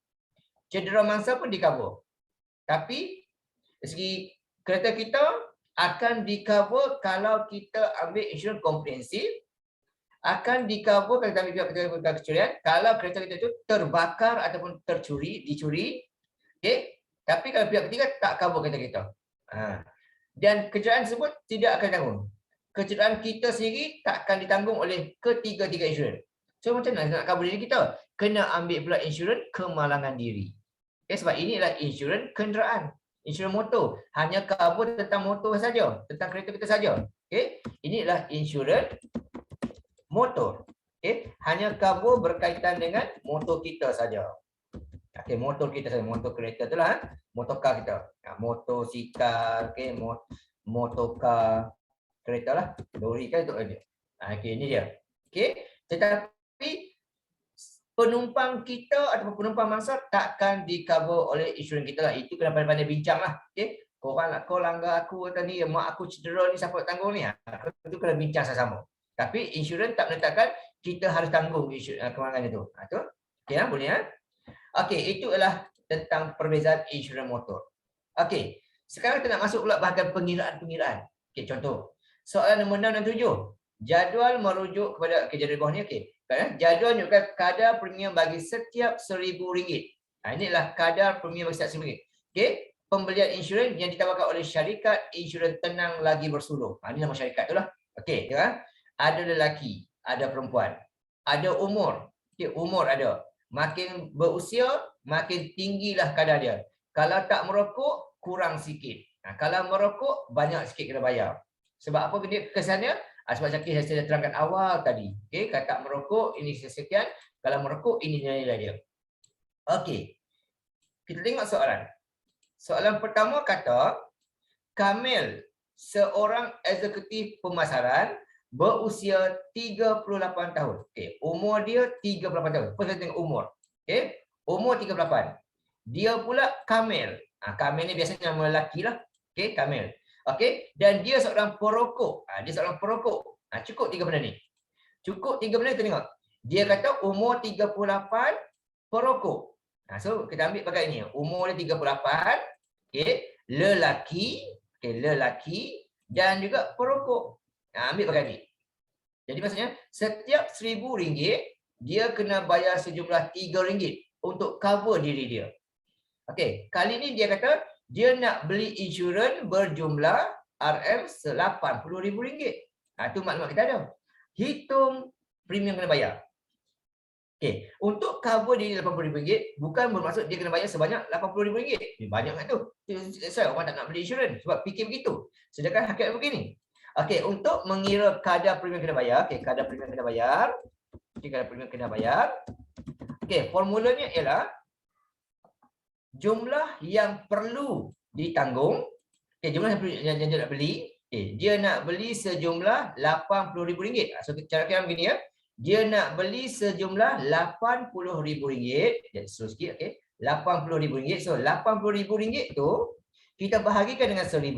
Cedera mangsa pun di-cover. Tapi dari segi kereta kita akan di-cover kalau kita ambil insurans komprehensif, akan di-cover kalau kita ambil kebakaran kecurian kalau kereta kita itu terbakar ataupun dicuri. Okey, tapi kalau pihak ketiga tak cover kereta kita. Dan kecederaan tersebut tidak akan tanggung. Kecederaan kita sendiri tak akan ditanggung oleh ketiga-tiga insurans. So macam mana nak cover diri kita? Kena ambil pula insurans kemalangan diri. Okay, sebab ini adalah insurans kenderaan. Insurans motor hanya cover tentang motor saja, tentang kereta kita saja. Okay, ini adalah insurans motor. Okay, hanya cover berkaitan dengan motor kita saja. Okay, motor kita saja, motor kereta itulah, motor car kita. Motosikal, okay, motor car, kereta lah. Lori kan untuk dia. Okey, ini dia. Okey, tetapi penumpang kita ataupun penumpang mangsa takkan di-cover oleh insurans kita lah. Itu kena pandai-pandai bincang lah. Okey, kau langgar aku tadi, mak aku cedera ni, siapa tanggung ni? Itu kena bincang sama-sama. Tapi insurans tak menetapkan kita harus tanggung kewangan itu. Tu. Okey, boleh ya? Okey, itu adalah tentang perbezaan insurans motor. Okey, sekarang kita nak masuk pula bahagian pengiraan. Okey, contoh. Soalan nombor 6 dan 7. Jadual merujuk kepada jadual bawah ni. Okey. Jadual menunjukkan kadar premium bagi setiap RM1,000. Inilah kadar premium bagi setiap RM1,000. Okey. Pembelian insurans yang ditawarkan oleh syarikat insurans Tenang Lagi Bersuluh. Ini nama syarikat tu lah. Okey, ya. Ada lelaki, ada perempuan, ada umur. Okey, umur ada. Makin berusia, makin tinggilah kadar dia. Kalau tak merokok, kurang sikit. Kalau merokok, banyak sikit kena bayar. Sebab apa kesannya? Sebab saya sudah terangkan awal tadi. Okey, kalau tak merokok, ini sekian. Kalau merokok, ini nilai dia. Okey. Kita tengok soalan. Soalan pertama kata, Kamil, seorang eksekutif pemasaran, berusia 38 tahun. Okey, umur dia 38 tahun. First kita tengok umur. Okey, umur 38. Dia pula Kamil. Kamil ni biasanya nama lelaki lah. Okey, Kamil. Okey, dan dia seorang perokok. Dia seorang perokok. Cukup 3 benda ni. Cukup 3 benda kita tengok. Dia kata umur 38, perokok. So kita ambil bagai ni. Umur dia 38, okey, lelaki, okey, lelaki dan juga perokok. Ambil bagai ni. Jadi maksudnya setiap RM1,000 dia kena bayar sejumlah RM3 untuk cover diri dia. Okey, kali ni dia kata dia nak beli insurans berjumlah RM80,000. Itu maklumat kita ada. Hitung premium kena bayar. Okey, untuk cover diri RM80,000 bukan bermaksud dia kena bayar sebanyak RM80,000. Banyak kan tu. Saya orang tak nak beli insurans sebab fikir begitu. Sedangkan hakikat begini. Okey, untuk mengira kadar premium kena bayar, okey, kadar premium kena bayar. Okey, kadar premium kena bayar. Okey, formulanya ialah jumlah yang perlu ditanggung. Okey, jumlah yang dia nak beli. Okey, dia nak beli sejumlah RM80,000. So cara kira begini ya. Dia nak beli sejumlah RM80,000. Jadi terus sikit, okey. RM80,000. So RM80,000 tu kita bahagikan dengan 1,000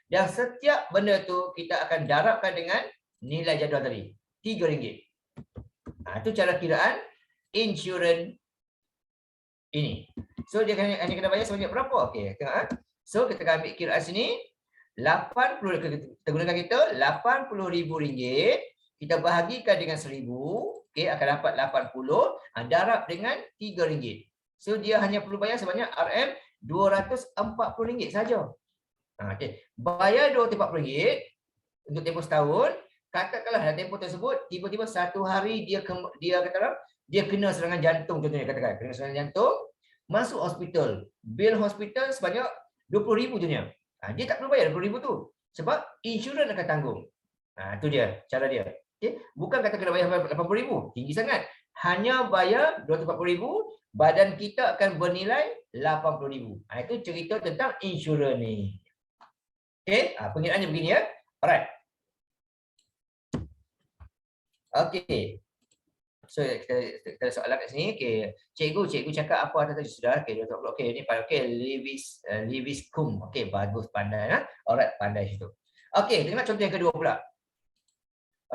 dan setiap benda tu kita akan darabkan dengan nilai jadual tadi, RM3. Itu cara kiraan insurans ini. So dia hanya kena bayar sebanyak berapa? Okey, tengok. So kita akan ambil kiraan sini 80, kita gunakan kita RM80,000, kita bahagikan dengan 1,000, okey, akan dapat 80, darab dengan RM3. So dia hanya perlu bayar sebanyak RM240 saja. Okey, bayar RM240 untuk tempoh setahun. Katakanlah dalam tempoh tersebut tiba-tiba satu hari dia katakan dia kena serangan jantung, contohnya katakan kena serangan jantung, masuk hospital, bil hospital sebanyak RM20,000 contohnya. Dia tak perlu bayar RM20,000 tu sebab insurans akan tanggung. Itu dia cara dia. Okey, bukan kata kena bayar RM80,000, tinggi sangat. Hanya bayar RM240,000, badan kita akan bernilai RM80,000. Itu cerita tentang insurans ni. Okey, pengiraannya begini ya. Alright. Okey. So kita soalan kat sini. Okey, cikgu cakap apa tadi sudah. Okey, okey ni okey Lewis Kum. Okey, bagus, pandai nah. Alright, pandai situ. Okey, tengok contoh yang kedua pula.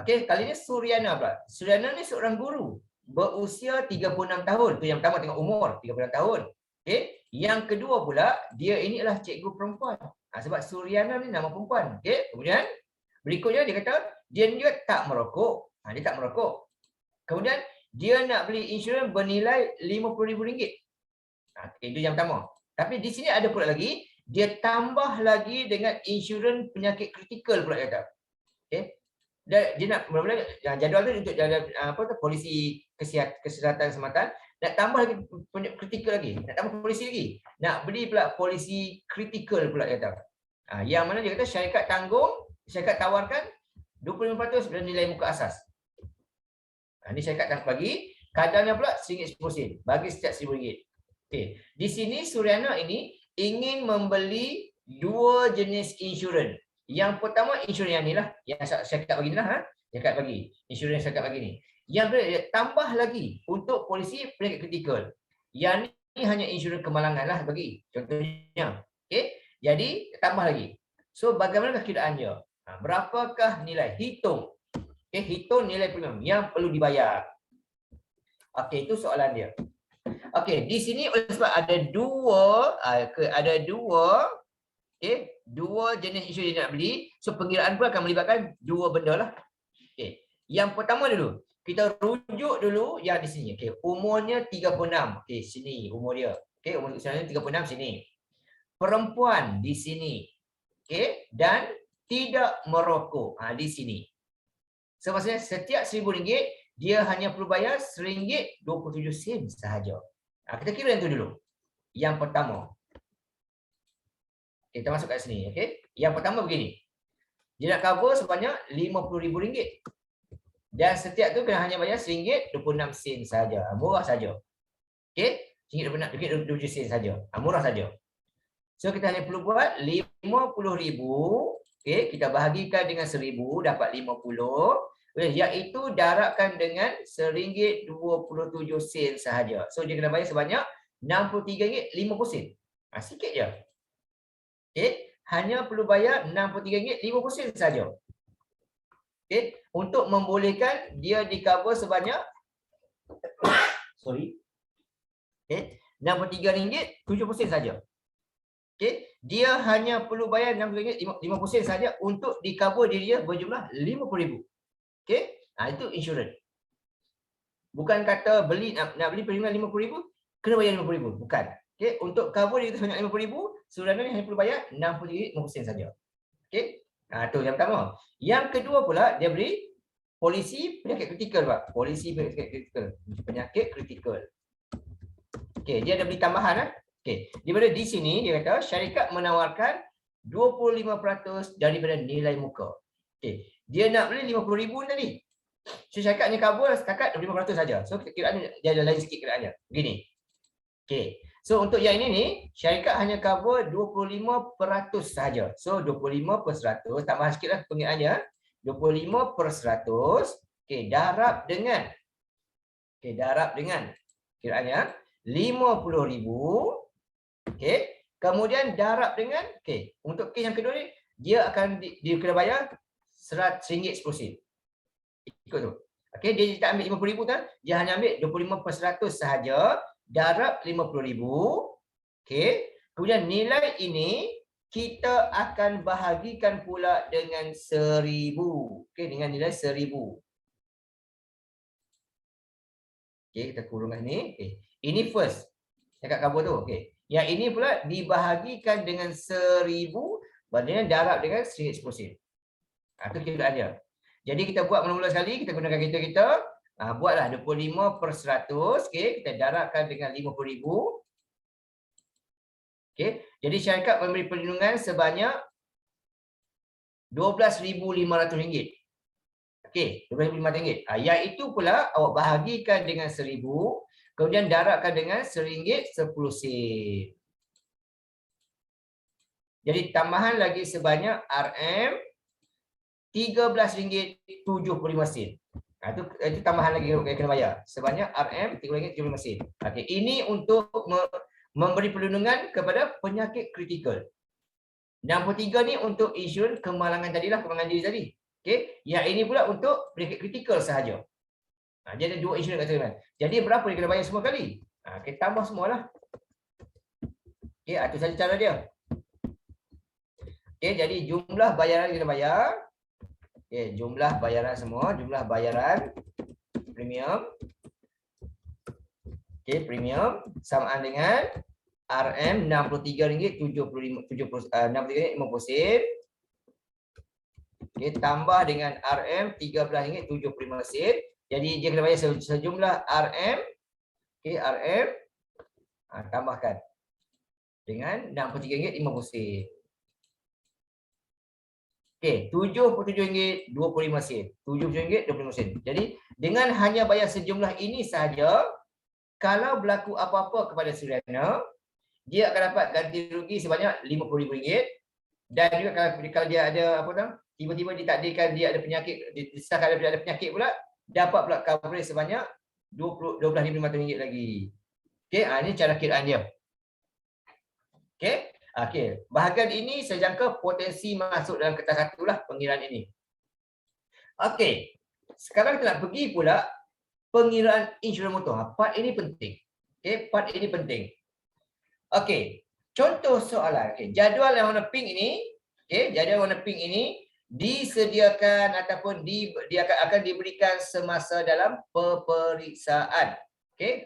Okey, kali ni Suryana pula. Suryana ni seorang guru berusia 36 tahun. Tu yang pertama tengok umur 36 tahun. Okey, yang kedua pula dia ini adalah cikgu perempuan. Sebab Suryana ni nama perempuan. Okey, kemudian berikutnya dia kata dia juga tak merokok. Dia tak merokok. Kemudian dia nak beli insurans bernilai RM50,000. Itu yang pertama. Tapi di sini ada pula lagi, dia tambah lagi dengan insurans penyakit kritikal pula kata. Okey. Dia nak mula-mula jadual tu untuk polisi kesihatan sematan, nak tambah lagi kritikal lagi, nak tambah polisi lagi. Nak beli pula polisi kritikal pula kata. Yang mana dia kata syarikat tawarkan 25% dari nilai muka asas. Ini syarikat akan bagi, kadarnya pula RM1.10 bagi setiap RM1,000. Okey, di sini Suryana ini ingin membeli dua jenis insurans. Yang pertama insurans yang ni lah, yang syarikat bagi ni lah, syarikat bagi. Insurans syarikat bagi ni. Yang kedua, tambah lagi untuk polisi penyakit kritikal. Yang ni hanya insurans kemalangan lah bagi. Contohnya. Okey. Jadi tambah lagi. So bagaimanakah kiraannya? Berapakah nilai? Hitung. Okey, hitung nilai premium yang perlu dibayar. Okey, itu soalan dia. Okey, di sini oleh sebab ada dua dua jenis insurans yang nak beli. So pengiraan pun akan melibatkan dua benda lah. Okey. Yang pertama dulu, kita rujuk dulu yang di sini. Okey, umurnya 36. Okey, sini umur dia. Okey, umur usianya 36 sini. Perempuan di sini. Okey, dan tidak merokok di sini. So maksudnya setiap RM1,000 dia hanya perlu bayar RM1.27 sahaja. Kita kira yang tu dulu. Yang pertama. Kita masuk kat sini, okey. Yang pertama begini. Dia nak cover sebanyak RM50,000. Dan setiap tu kena hanya bayar RM1.26 saja. Murah saja. Okey? RM1.26 saja. Murah saja. So kita hanya perlu buat RM50,000. Okey, kita bahagikan dengan RM1,000 dapat RM50. Iaitu darabkan dengan RM1.27 sahaja. So dia kena bayar sebanyak RM63.50. Sikit je. Okey, hanya perlu bayar RM63.50 saja. Okey, untuk membolehkan dia di cover sebanyak RM63.70 saja. Okey, dia hanya perlu bayar RM63.50 saja untuk di cover diri dia berjumlah RM50,000. Okey, itu insurans. Bukan kata nak beli premium RM50,000 kena bayar RM50,000, bukan. Okey, untuk cover dia sebanyak RM50,000, saudara ni hanya perlu bayar RM63.50 saja. Okey. Tu yang pertama. Yang kedua pula dia beri polisi penyakit kritikal, Pak. Polisi penyakit kritikal. Penyakit kritikal. Okey, dia ada beri tambahan Okey, di mana di sini dia kata syarikat menawarkan 25% daripada nilai muka. Okey, dia nak beli RM50,000 tadi. So syarikat ni cover setakat 25% saja. So kiraan dia ada lain sikit kiraannya. Begini. Okey. So untuk yang ini ni syarikat hanya cover 25% saja. So 25% tambah sikitlah pengiraannya. 25%. Okey, darab dengan kiraannya RM50,000. Okey, kemudian darab dengan untuk kes yang kedua ni dia akan dia kena bayar RM100.10. Ikut tu. Okey, dia tak ambil RM50,000 kan? Dia hanya ambil 25% sahaja, darab RM50,000. Okey, kemudian nilai ini kita akan bahagikan pula dengan RM1,000. Okey, dengan nilai RM1,000. Okey, kita kurungkan ni. Okey. Ini first. Dekat cover tu. Okey. Yang ini pula dibahagikan dengan RM1,000 bandingkan darab dengan RM1.10. Itu kiraan dia. Jadi kita buat mula-mula sekali, kita gunakan kereta kita. Buatlah 25%. Okey, kita darabkan dengan RM50,000. Okey. Jadi syarikat memberi perlindungan sebanyak RM12,500. Okey, RM12,500. Yang itu pula awak bahagikan dengan RM1,000. Kemudian darabkan dengan RM1.10. Jadi tambahan lagi sebanyak RM13.75. Itu tambahan lagi yang kena bayar. Sebanyak RM13.75. Okey, ini untuk memberi perlindungan kepada penyakit kritikal. 63 ni untuk insurans kemalangan tadilah, kemalangan diri tadi. Okey, yang ini pula untuk penyakit kritikal sahaja. Dia ada dua insurans kat sana. Jadi berapa dia kena bayar semua kali? Kita tambah semualah. Okey, itu saja cara dia. Okey, jadi jumlah bayaran kita bayar. Okey, jumlah bayaran semua, jumlah bayaran premium. Okey, premium samaan dengan RM63.50. Okey, tambah dengan RM13.75. Jadi dia kena bayar sejumlah RM. Okey, RM tambahkan dengan RM63.50. Okey, RM77.25. RM77.25. Jadi dengan hanya bayar sejumlah ini sahaja, kalau berlaku apa-apa kepada Suriana, dia akan dapat ganti rugi sebanyak RM50,000 Dan juga kalau dia ada apa tu, tiba-tiba ditakdirkan dia ada penyakit, disahkan dia ada penyakit pula, dapat pula coverage sebanyak RM12,500 lagi. Okey, ini cara kiraan dia. Okey. Okey, bahagian ini saya jangka potensi masuk dalam kertas satu lah pengiraan ini. Okey. Sekarang kita nak pergi pula pengiraan insurans motor. Part ini penting. Okey, part ini penting. Okey. Contoh soalan, jadual yang warna pink ini, jadual warna pink ini disediakan ataupun dia akan diberikan semasa dalam peperiksaan.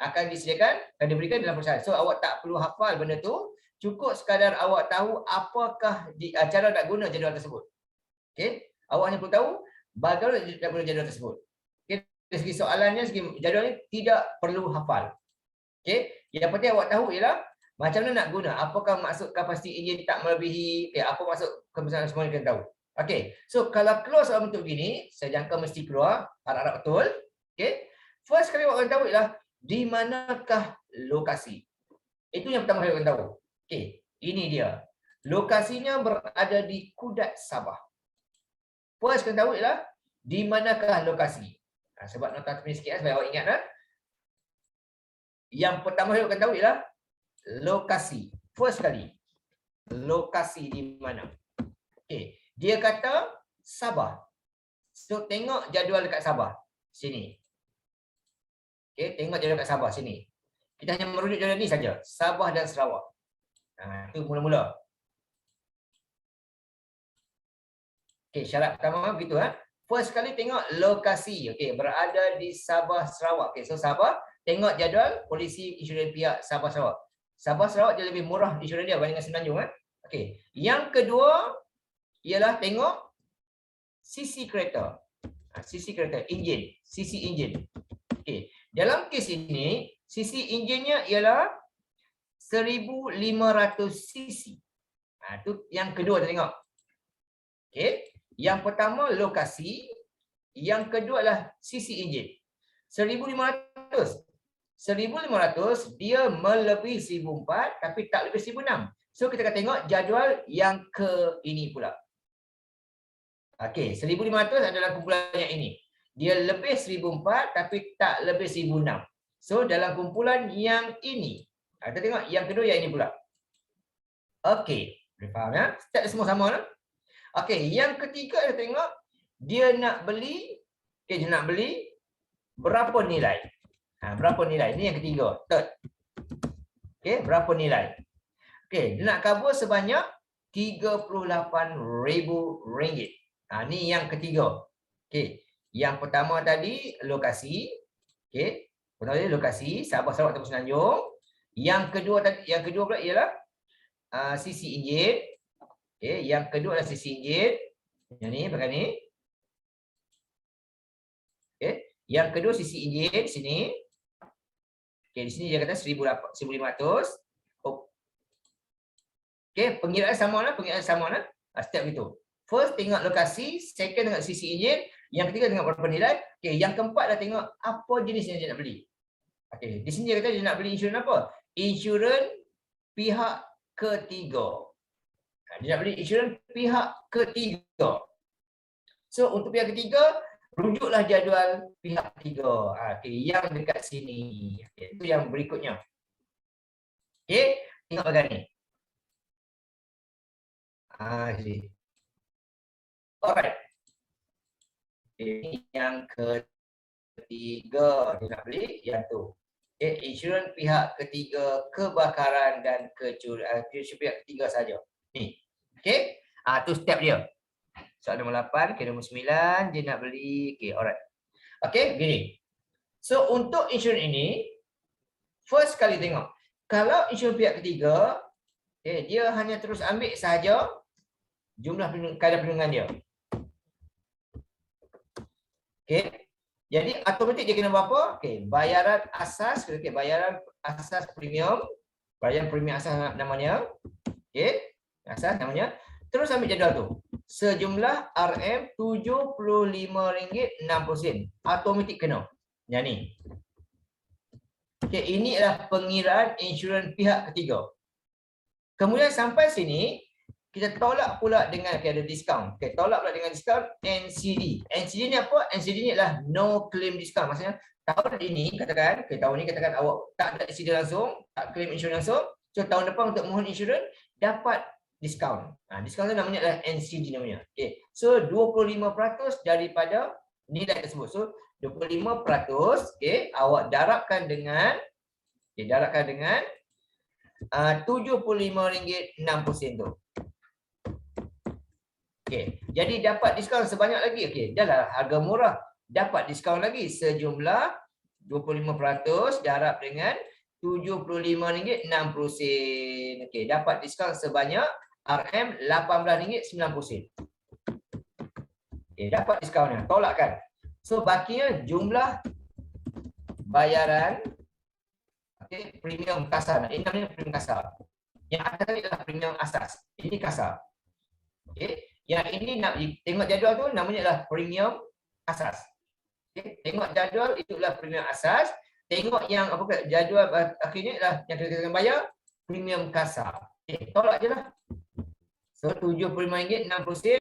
Akan disediakan, akan diberikan dalam peperiksaan. So awak tak perlu hafal benda tu, cukup sekadar awak tahu apakah cara nak guna jadual tersebut. Awak hanya perlu tahu bagaimana nak guna jadual tersebut. Dari segi soalannya, segi jadualnya tidak perlu hafal. Yang penting awak tahu ialah macam mana nak guna? Apakah maksud kapasiti enjin tak melebihi? Apa maksud kebesaran semua yang kita tahu. So kalau keluar soal bentuk begini, saya jangka mesti keluar, harap-harap betul. First kali awak akan tahu ialah di manakah lokasi. Itu yang pertama kali awak akan tahu. Ini dia. Lokasinya berada di Kudat, Sabah. First kali tahu ialah di manakah lokasi. Sebab nota terpilih sikit supaya awak ingat. Yang pertama kali awak akan tahu ialah lokasi. First kali. Lokasi di mana? Dia kata Sabah. So tengok jadual dekat Sabah. Sini. Tengok jadual dekat Sabah sini. Kita hanya merujuk jadual ni saja. Sabah dan Sarawak. Itu mula-mula. Syarat pertama begitu. First kali tengok lokasi. Berada di Sabah, Sarawak. So Sabah, tengok jadual polisi insurans pihak Sabah, Sarawak. Sabah Sarawak dia lebih murah insurans dia berbanding dengan Semenanjung. Yang kedua ialah tengok sisi kereta. Sisi kereta, enjin, sisi enjin. Dalam kes ini sisi enjinnya ialah 1500 cc. Itu yang kedua kita tengok. Yang pertama lokasi, yang kedua adalah sisi enjin. 1500 dia melebihi 1004 tapi tak lebih 1006. So kita akan tengok jadual yang ke ini pula. 1500 adalah kumpulan yang ini. Dia lebih 1004 tapi tak lebih 1006. So dalam kumpulan yang ini. Kita tengok yang kedua yang ini pula. Faham ya? Step semua sama lah. Yang ketiga kita tengok dia nak beli, dia nak beli berapa nilai? Berapa nilai? Ini yang ketiga, third. Berapa nilai? Dia nak cover sebanyak RM38,000. Ini yang ketiga. Yang pertama tadi lokasi. Pertama tadi lokasi Sabah, Sarawak atau Semenanjung. Yang kedua pula ialah sisi enjin. Yang kedua adalah sisi enjin. Yang ni pakai ni. Yang kedua sisi enjin sini. Di sini dia kata 1500. Pengiraan sama lah, step itu. First tengok lokasi, second tengok sisi enjin, yang ketiga tengok berapa nilai. Yang keempat dah tengok apa jenis yang dia nak beli. Di sini dia kata dia nak beli insurans apa? Insurans pihak ketiga. Dia nak beli insurans pihak ketiga. So untuk pihak ketiga, rujuklah jadual pihak ketiga. Yang dekat sini. Itu yang berikutnya. Tengok bagian ni. Alright. Ini yang ketiga dia nak beli, yang tu. Insurans pihak ketiga kebakaran dan kecurigaan. Pihak ketiga saja. Ni. Tu step dia. Soalan nombor 8, nombor 9 dia nak beli. Alright. Gini. So untuk insurans ini first kali tengok. Kalau insurans pihak ketiga, dia hanya terus ambil sahaja jumlah kadar perlindungan dia. Jadi automatik dia kena berapa? Bayaran asas, bayaran asas premium. Bayaran premium asas namanya. Asas namanya. Terus ambil jadual tu. Sejumlah RM75.60. Automatik kena. Yang ni. Ini adalah pengiraan insurans pihak ketiga. Kemudian sampai sini, kita tolak pula dengan ada diskaun. Tolak pula dengan diskaun NCD. NCD ni apa? NCD ni adalah no claim discount. Maksudnya tahun ini katakan, tahun ini katakan awak tak ada NCD langsung, tak claim insurans langsung. So tahun depan untuk mohon insurans dapat diskaun. Diskaun tu namanya adalah NCD namanya. So 25% daripada nilai tersebut. So 25% awak darabkan dengan RM75.60 tu. Jadi dapat diskaun sebanyak lagi. Dah lah harga murah. Dapat diskaun lagi sejumlah 25% darab dengan RM75.60. Dapat diskaun sebanyak RM18.90. Dapat diskaunnya. Tolakkan. So bakinya jumlah bayaran premium kasar. Ini namanya premium kasar. Yang atas ini adalah premium asas. Ini kasar. Yang ini nak tengok jadual tu namanya adalah premium asas. Tengok jadual itulah premium asas. Tengok yang apa jadual akhirnya adalah yang kita akan bayar premium kasar. Tolak je lah. So RM75.60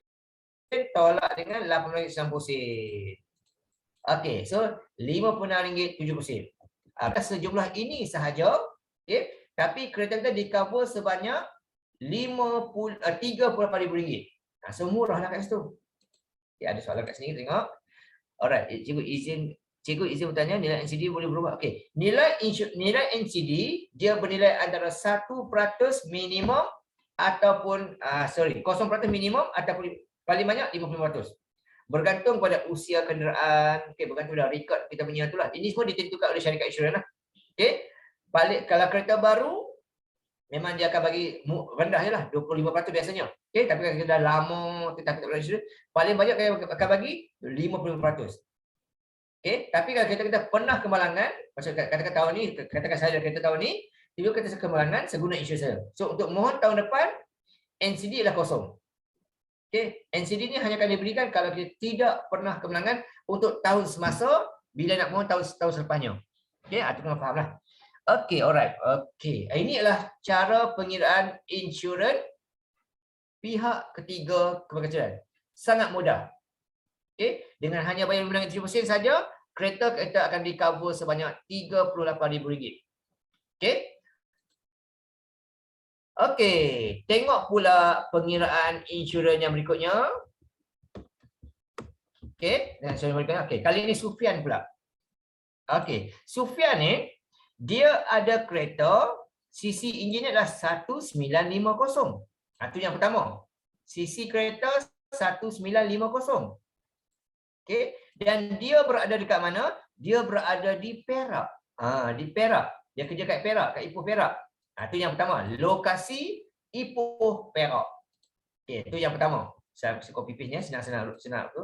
tolak dengan RM18.90. So RM56.70. Atas sejumlah ini sahaja. Tapi kereta kita di cover sebanyak RM30.800. Semurah lah kat situ. Ada soalan kat sini, tengok. Alright, cikgu izin bertanya, nilai NCD boleh berubah. Nilai NCD dia bernilai antara 1% minimum ataupun 0% minimum ataupun paling banyak 50%. Bergantung pada usia kenderaan, bergantung pada rekod kita punya itulah. Ini semua ditentukan oleh syarikat insurans lah. Balik kalau kereta baru memang dia akan bagi rendah je lah, 25% biasanya. Tapi kalau kita dah lama tetapi tak pernah insurans, paling banyak akan bagi 50%. Tapi kalau kita pernah kemalangan, maksudnya katakan tahun ni, katakan saya kereta tahun ni, tiba kita kemalangan, saya guna insurans saya. So untuk mohon tahun depan, NCD adalah kosong. NCD ni hanya akan diberikan kalau kita tidak pernah kemalangan untuk tahun semasa, bila nak mohon tahun selepasnya. Itu kena faham lah. Alright. Ini adalah cara pengiraan insurans pihak ketiga kebakaran. Sangat mudah. Dengan hanya bayar RM7% saja, kereta kita akan di-cover sebanyak RM38,000. Tengok pula pengiraan insurans yang berikutnya. Dan saya berikan. Kali ini Sufian pula. Sufian ni dia ada kereta CC enjinnya adalah 1950. Itu yang pertama. CC kereta 1950. Dan dia berada dekat mana? Dia berada di Perak. Di Perak. Dia kerja kat Perak, kat Ipoh Perak. Itu yang pertama. Lokasi Ipoh Perak. Itu yang pertama. Saya copy paste-nya senang-senang tu.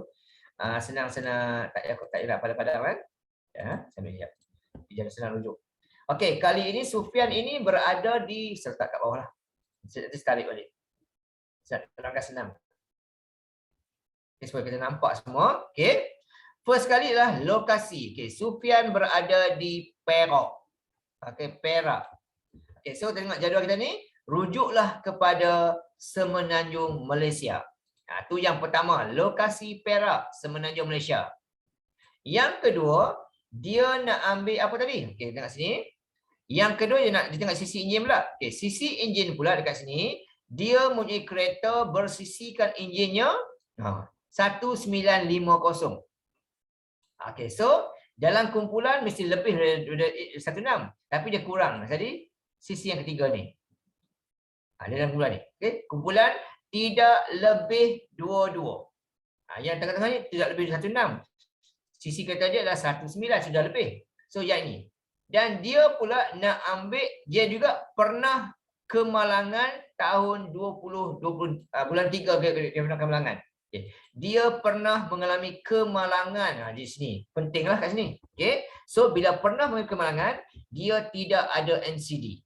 Senang-senang tak payah pada-pada kan. Saya lihat. Jangan senang rujuk. Kali ini Sufian ini berada di serta kat bawah lah. Saya tarik balik. Saya terangkan senang. Supaya kita nampak semua. First kali lah lokasi. Sufian berada di Perak. Perak. So tengok jadual kita ni. Rujuklah kepada Semenanjung Malaysia. Itu yang pertama. Lokasi Perak, Semenanjung Malaysia. Yang kedua, dia nak ambil apa tadi? Tengok sini. Yang kedua dia tengok sisi enjin pula. Sisi enjin pula dekat sini, dia mempunyai kereta bersisikan enjinnya 1950. So dalam kumpulan mesti lebih dari 16, tapi dia kurang. Jadi sisi yang ketiga ni. Dalam kumpulan ni. Kumpulan tidak lebih 22. Yang tengah-tengah ni tidak lebih dari 16. Sisi kereta dia adalah 19 sudah lebih. So yang ini. Dan dia pula nak ambil, dia juga pernah kemalangan tahun 2020 bulan 3 dia pernah kemalangan. Dia pernah mengalami kemalangan di sini. Pentinglah kat sini. So bila pernah mengalami kemalangan, dia tidak ada NCD.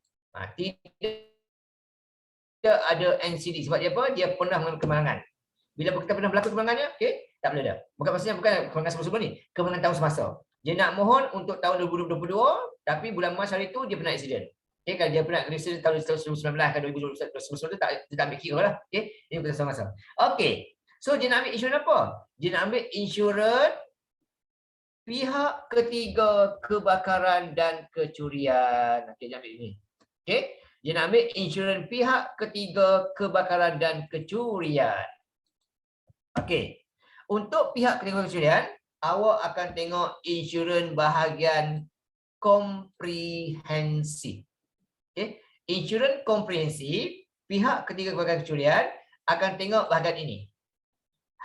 Tidak ada NCD. Sebab dia apa? Dia pernah mengalami kemalangan. Bila kita pernah berlaku kemalangannya, tak boleh dah. Maksudnya bukan kemalangan sebelum ni, kemalangan tahun semasa. Dia nak mohon untuk tahun 2022, tapi bulan Mac hari itu dia pernah aksiden. Okay, kalau dia pernah register tahun 2019 ke 2019 tu tak ambil kira lah. Okay, ini kita sama-sama. Okay, so dia nak ambil insurans apa? Dia nak ambil insurans pihak ketiga kebakaran dan kecurian. Okay, dia ambil ini. Okay, dia nak ambil insurans pihak ketiga kebakaran dan kecurian. Okay, untuk pihak ketiga kecurian, awak akan tengok insurans bahagian komprehensif. Okay, insurans komprehensif pihak ketiga kebakaran kecurian akan tengok bahagian ini.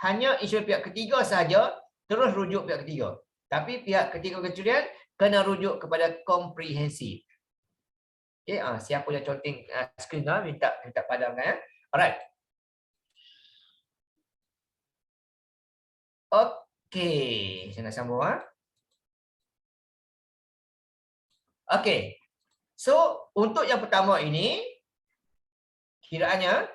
Hanya insurans pihak ketiga sahaja, terus rujuk pihak ketiga. Tapi pihak ketiga kecurian kena rujuk kepada komprehensif. Okay, siapa yang conteng skrin lah, minta padamkan. Alright. Okay, saya nak sambung. Okay, so untuk yang pertama ini, kiraannya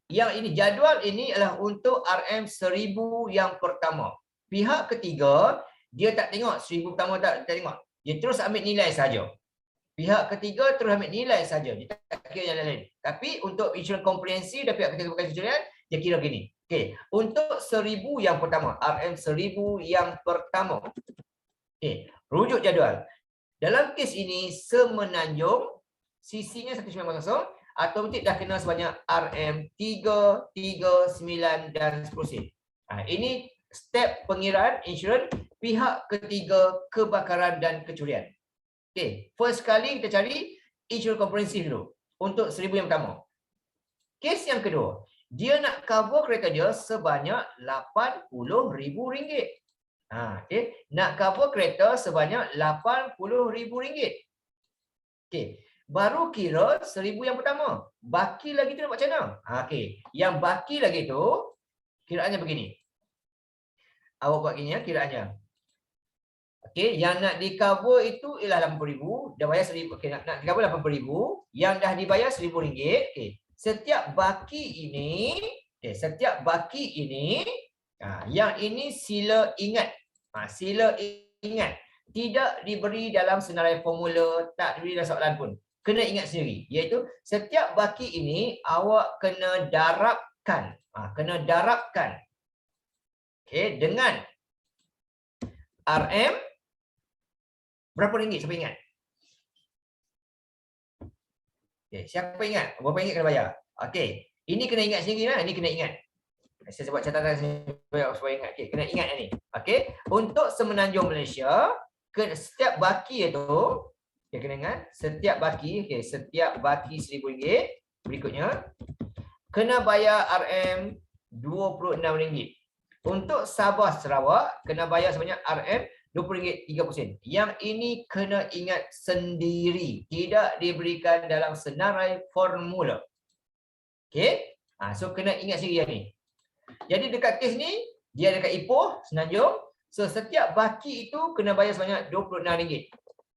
yang ini jadual ini adalah untuk RM1000 yang pertama. Pihak ketiga dia tak tengok 1000 pertama tak tengok. Dia terus ambil nilai saja. Pihak ketiga terus ambil nilai saja. Dia tak kira yang lain. Tapi untuk insurans komprehensif dan pihak ketiga bukan kecurian, dia kira gini. Okey, untuk 1000 yang pertama, RM1000 yang pertama. Okey, rujuk jadual. Dalam kes ini semenanjung CC-nya 1900 automatik dah kena sebanyak RM339 dan seterusnya. Ini step pengiraan insurans pihak ketiga kebakaran dan kecurian. Okey, first kali kita cari insurans komprehensif dulu untuk 1000 yang pertama. Kes yang kedua, dia nak cover kereta dia sebanyak RM80,000. Okey, nak cover kereta sebanyak RM80,000. Okey, baru kira 1000 yang pertama. Baki lagi tu nak buat macam mana? Okey, yang baki lagi tu kiraannya begini. Awak buat gini ya kiraannya. Okey, yang nak di-cover itu ialah RM80,000, dah bayar 1000. Okey, nak di-cover RM80,000, yang dah dibayar RM1000. Okey. Setiap baki ini, setiap baki ini, yang ini sila ingat. Sila ingat. Tidak diberi dalam senarai formula, tak diberi dalam soalan pun. Kena ingat sendiri, iaitu setiap baki ini awak kena darabkan. Kena darabkan. Okey, dengan RM berapa ringgit? Siapa ingat? Okay, siapa ingat? Berapa ringgit kena bayar? Okey, ini kena ingat sendiri lah. Ini kena ingat. Saya buat catatan supaya ingat. Okay, kena ingat ni. Okey, untuk semenanjung Malaysia, setiap baki itu, okay, kena ingat, setiap baki, okay, setiap baki RM1000 berikutnya kena bayar RM26. Untuk Sabah Sarawak kena bayar sebanyak RM20.30. Yang ini kena ingat sendiri, tidak diberikan dalam senarai formula. Okey, so kena ingat sendiri yang ni. Jadi dekat kes ni dia dekat Ipoh Semenanjung, so setiap baki itu kena bayar sebanyak RM26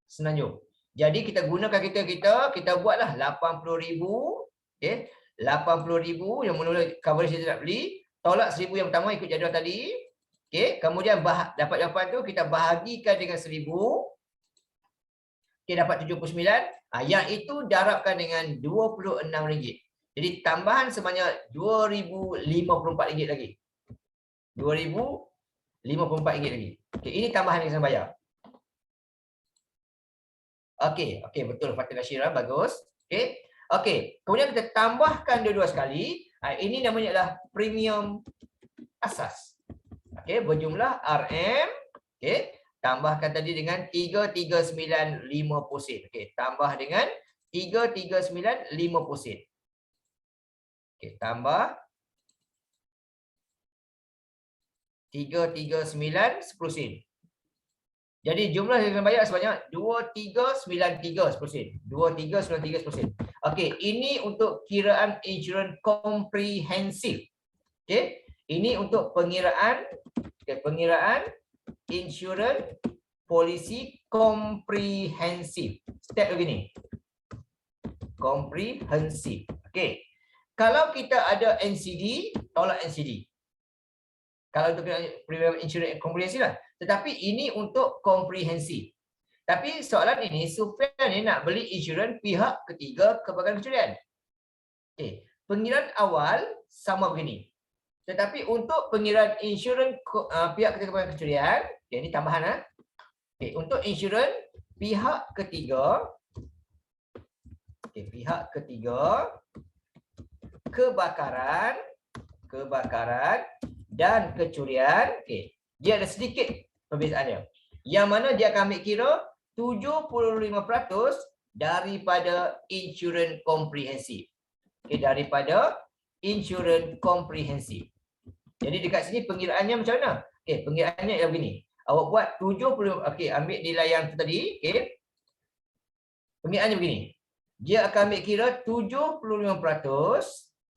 Semenanjung. Jadi kita gunakan kita buatlah RM80,000. Okey, RM80,000 yang mula coverage kita nak beli, tolak 1000 yang pertama ikut jadual tadi. Okey, kemudian dapat jawapan tu kita bahagikan dengan 1000. Okey, dapat 79. Yang itu darabkan dengan RM26. Jadi tambahan sebanyak RM2,054 lagi. RM2,054 lagi. Okey, ini tambahan yang saya bayar. Okey, betul Fatin Ashira, bagus. Okey. Okey, kemudian kita tambahkan dua-dua sekali. Ini namanya adalah premium asas. Okey, berjumlah RM. Okey, tambahkan tadi dengan 339.50 sen. Okey, tambah dengan 339.50 sen. Okey, tambah 339.10 sen. Jadi jumlah yang kena bayar sebanyak 2393.10 sen. 2393.10 sen. Okey, ini untuk kiraan insurans komprehensif. Okey, ini untuk pengiraan insurans polisi komprehensif. Step begini. Komprehensif. Okey. Kalau kita ada NCD, tolak NCD. Kalau untuk insurans komprehensif lah. Tetapi ini untuk komprehensif. Tapi soalan ini, Sufian ni nak beli insurans pihak ketiga kebakaran kecurian. Okey, pengiraan awal sama begini. Tetapi untuk pengiraan insurans pihak ketiga kebakaran kecurian, okay, ini tambahan. Okay, untuk insurans pihak ketiga, okay, pihak ketiga kebakaran dan kecurian, okay, dia ada sedikit perbezaannya. Yang mana dia akan ambil kira 75% daripada insurans komprehensif. Okay, daripada insurans komprehensif. Jadi dekat sini pengiraannya macam mana? Okay, pengiraannya ialah begini. Awak buat 70, okay, ambil nilai yang tadi, okay. Pengiraannya begini. Dia akan ambil kira 75%,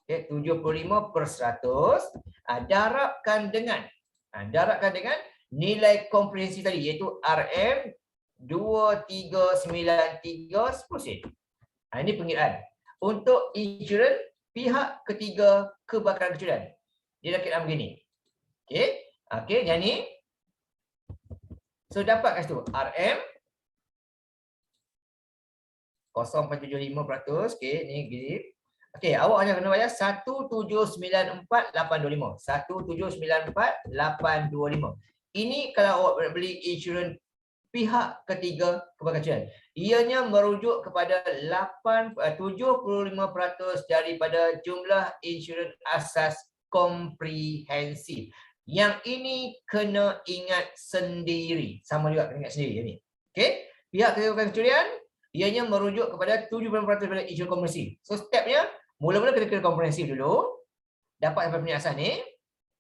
okay, 75%, darabkan dengan nilai komprehensif tadi, iaitu RM 2393 10 sen. Ini pengiraan. Untuk insurans pihak ketiga kebakaran kecurian, dia dah kira begini. Okey. Okey, yang ni. So dapat kat situ RM 0.75%. Okey, ni gini. Okey, awak hanya kena bayar 1794825. 1794825. Ini kalau awak beli insurans pihak ketiga kebakaran kecurian. Ianya merujuk kepada 75% daripada jumlah insurans asas komprehensif. Yang ini kena ingat sendiri. Sama juga kena ingat sendiri ni. Okey, pihak ketiga kebakaran kecurian ianya merujuk kepada 75% daripada insurans komprehensif. So stepnya, mula-mula kena kira komprehensif dulu. Dapat sampai premium asas ni.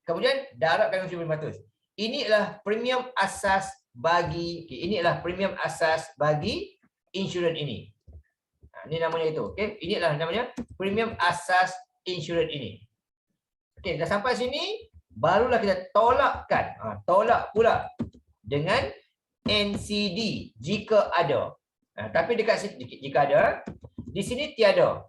Kemudian darabkan 75%. Ini adalah premium asas bagi, okay, ini adalah premium asas bagi insurans ini. Ini namanya itu. Okay. Ini adalah namanya premium asas insurans ini. Okay, dah sampai sini, barulah kita tolakkan. Tolak pula dengan NCD jika ada. Tapi dekat sini, jika ada, di sini tiada.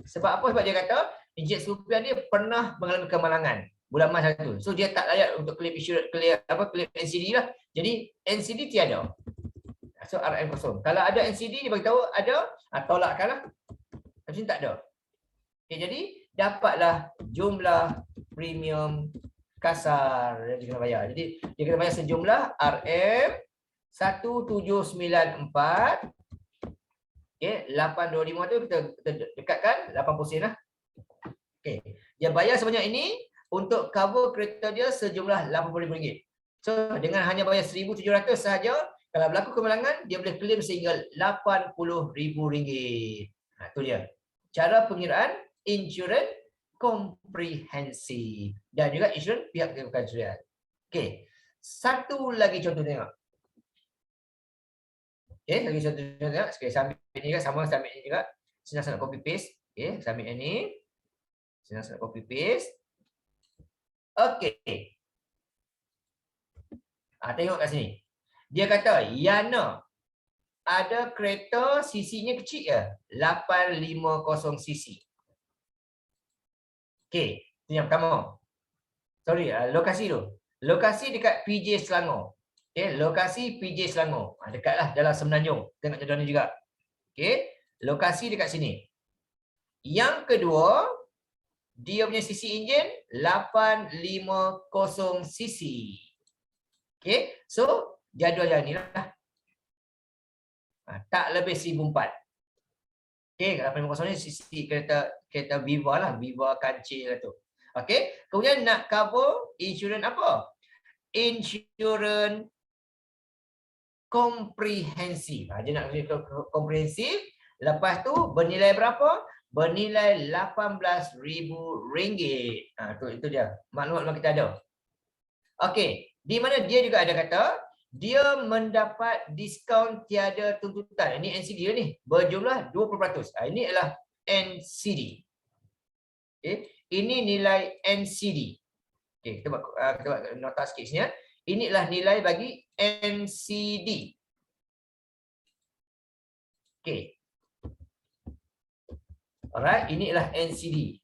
Sebab apa? Sebab dia kata Encik Sufian dia pernah mengalami kemalangan bulan Mac 1. So dia tak layak untuk claim insurans, claim NCD lah. Jadi NCD tiada. So RM kosong. Kalau ada NCD dia beritahu ada, tolakkanlah. Tapi tak ada. Okay, jadi dapatlah jumlah premium kasar yang dia kena bayar. Jadi dia kena bayar sejumlah RM 1794. Okay, 825 tu kita dekatkan 80 sen lah. Okay, dia bayar sebanyak ini untuk cover kereta dia sejumlah RM80,000. So dengan hanya bayar RM1,700 sahaja, kalau berlaku kemalangan dia boleh claim sehingga RM80,000. Itu dia. Cara pengiraan insurans komprehensif dan juga insurans pihak ketiga kebakaran kecurian. Okey. Satu lagi contoh tengok. Okey, lagi contoh tengok. Sekali submit ni juga sama, submit ni juga. Senang sangat copy paste. Okey, submit yang ni. Senang sangat copy paste. Okey. Tengok kat sini. Dia kata Yana ada kereta CC-nya kecil je, 850 cc. Okey, itu yang pertama. Sorry, lokasi tu. Lokasi dekat PJ Selangor. Okey, lokasi PJ Selangor. Dekatlah dalam Semenanjung. Tengok jadual ni juga. Okey, lokasi dekat sini. Yang kedua, dia punya CC enjin 850 cc. Okey, so jadual yang ni lah. Tak lebih 1,400. Okey, 850 ni CC kereta Viva lah, Viva kancil lah tu. Okey, kemudian nak cover insurans apa? Insurans komprehensif. Dia nak komprehensif. Lepas tu bernilai berapa? Bernilai RM18,000. Itu dia. Maklumat kita ada. Okey, di mana dia juga ada kata dia mendapat diskaun tiada tuntutan. Ini NCD dia ni, berjumlah 20%. Ini adalah NCD. Okay. Ini nilai NCD. Okay, kita buat nota sikit sini. Ini adalah nilai bagi NCD. Okay. Alright, ini adalah NCD.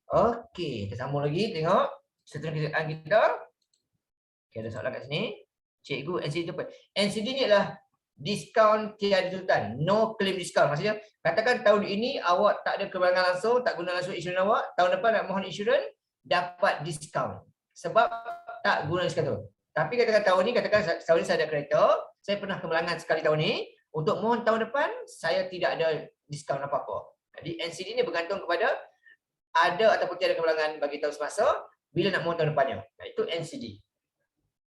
Okay, kita sambung lagi tengok seterusnya kita. Okay, ada soalan kat sini. Cikgu, NCD tu apa? NCD ni adalah diskaun tiada tuntutan, no claim discount. Maksudnya katakan tahun ini awak tak ada kewangan langsung, tak guna langsung insurans awak, tahun depan nak mohon insurans dapat diskaun sebab tak guna diskaun tu. Tapi katakan tahun ni, katakan tahun ni saya ada kereta, saya pernah kemelangan sekali tahun ni, untuk mohon tahun depan saya tidak ada diskaun apa-apa. Jadi NCD ni bergantung kepada ada ataupun tiada kemelangan bagi tahun semasa bila nak mohon tahun depannya. Itu NCD.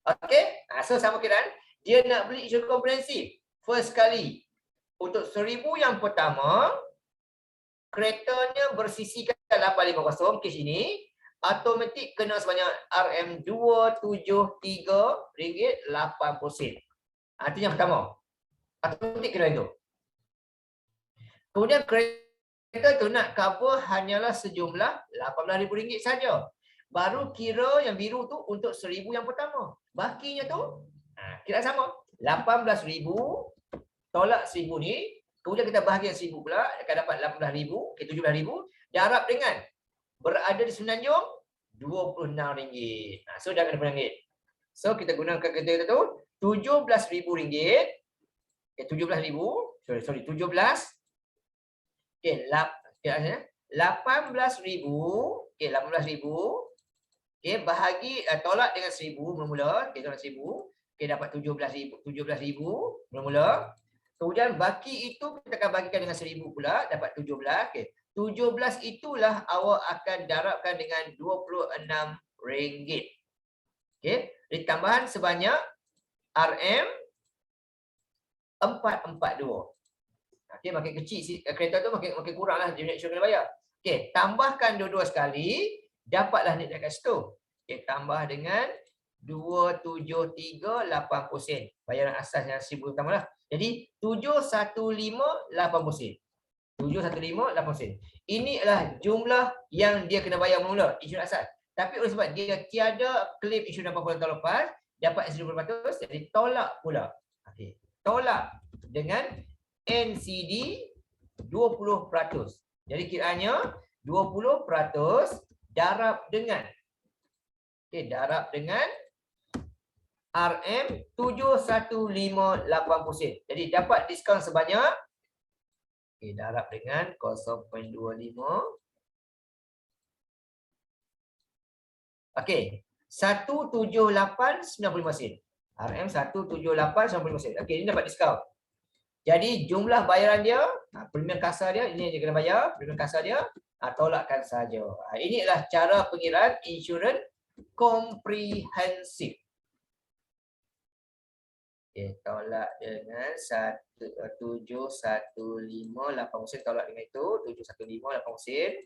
Okey, so sama kiraan dia nak beli insurans komprehensif first kali untuk 1,000 yang pertama, keretanya bersisikan 850 kes ini, automatik kena sebanyak RM273.80. Itu yang pertama, automatik kena itu. Kemudian kereta tu nak cover hanyalah sejumlah RM18,000 saja. Baru kira yang biru tu untuk 1,000 yang pertama. Bakinya tu kira sama. 18,000 tolak 1,000 ni. Kemudian kita bahagian 1,000 pula. Akan dapat 18,000. 17,000. Darab dengan berada di Semenanjung RM26. So dah kena RM20. So kita gunakan kereta tu RM17,000. 17,000. Sorry. 17. Okey, 18,000. Okey, 18,000. Okey, bahagi tolak dengan 1,000 mula-mula. Okey, tolak 1,000. Okey, dapat 17,000 mula-mula. Kemudian baki itu kita akan bagikan dengan 1,000 pula, dapat 17. Okey. 17 itulah awak akan darabkan dengan RM26. Okey, ditambahan sebanyak RM442. Okey, makin kecil kereta tu makin kuranglah unit insurans kena bayar. Okey, tambahkan dua-dua sekali, dapatlah net dekat situ. Okey, tambah dengan 273.80 sen. Bayaran asasnya 1,000 utamalah. Jadi 715.80 sen. 715.80 sen. Ini adalah jumlah yang dia kena bayar mula insurans asas. Tapi oleh sebab dia tiada claim insurans apa-apa tahun lepas, dapat 1,000%, jadi tolak pula. Okey, tolak dengan NCD 20%. Jadi kiranya 20% darab dengan RM715.80 sen. Jadi dapat diskaun sebanyak darab dengan 0.25. Okey, 178.95 sen. RM178.95 sen. Okey, ini dapat diskaun. Jadi jumlah bayaran dia, premium kasar dia, ini yang dia kena bayar, premium kasar dia, tolakkan saja. Ini adalah cara pengiraan insurans komprehensif. Okay, tolak dengan 715.80 sen, tolak dengan itu 715.80 sen.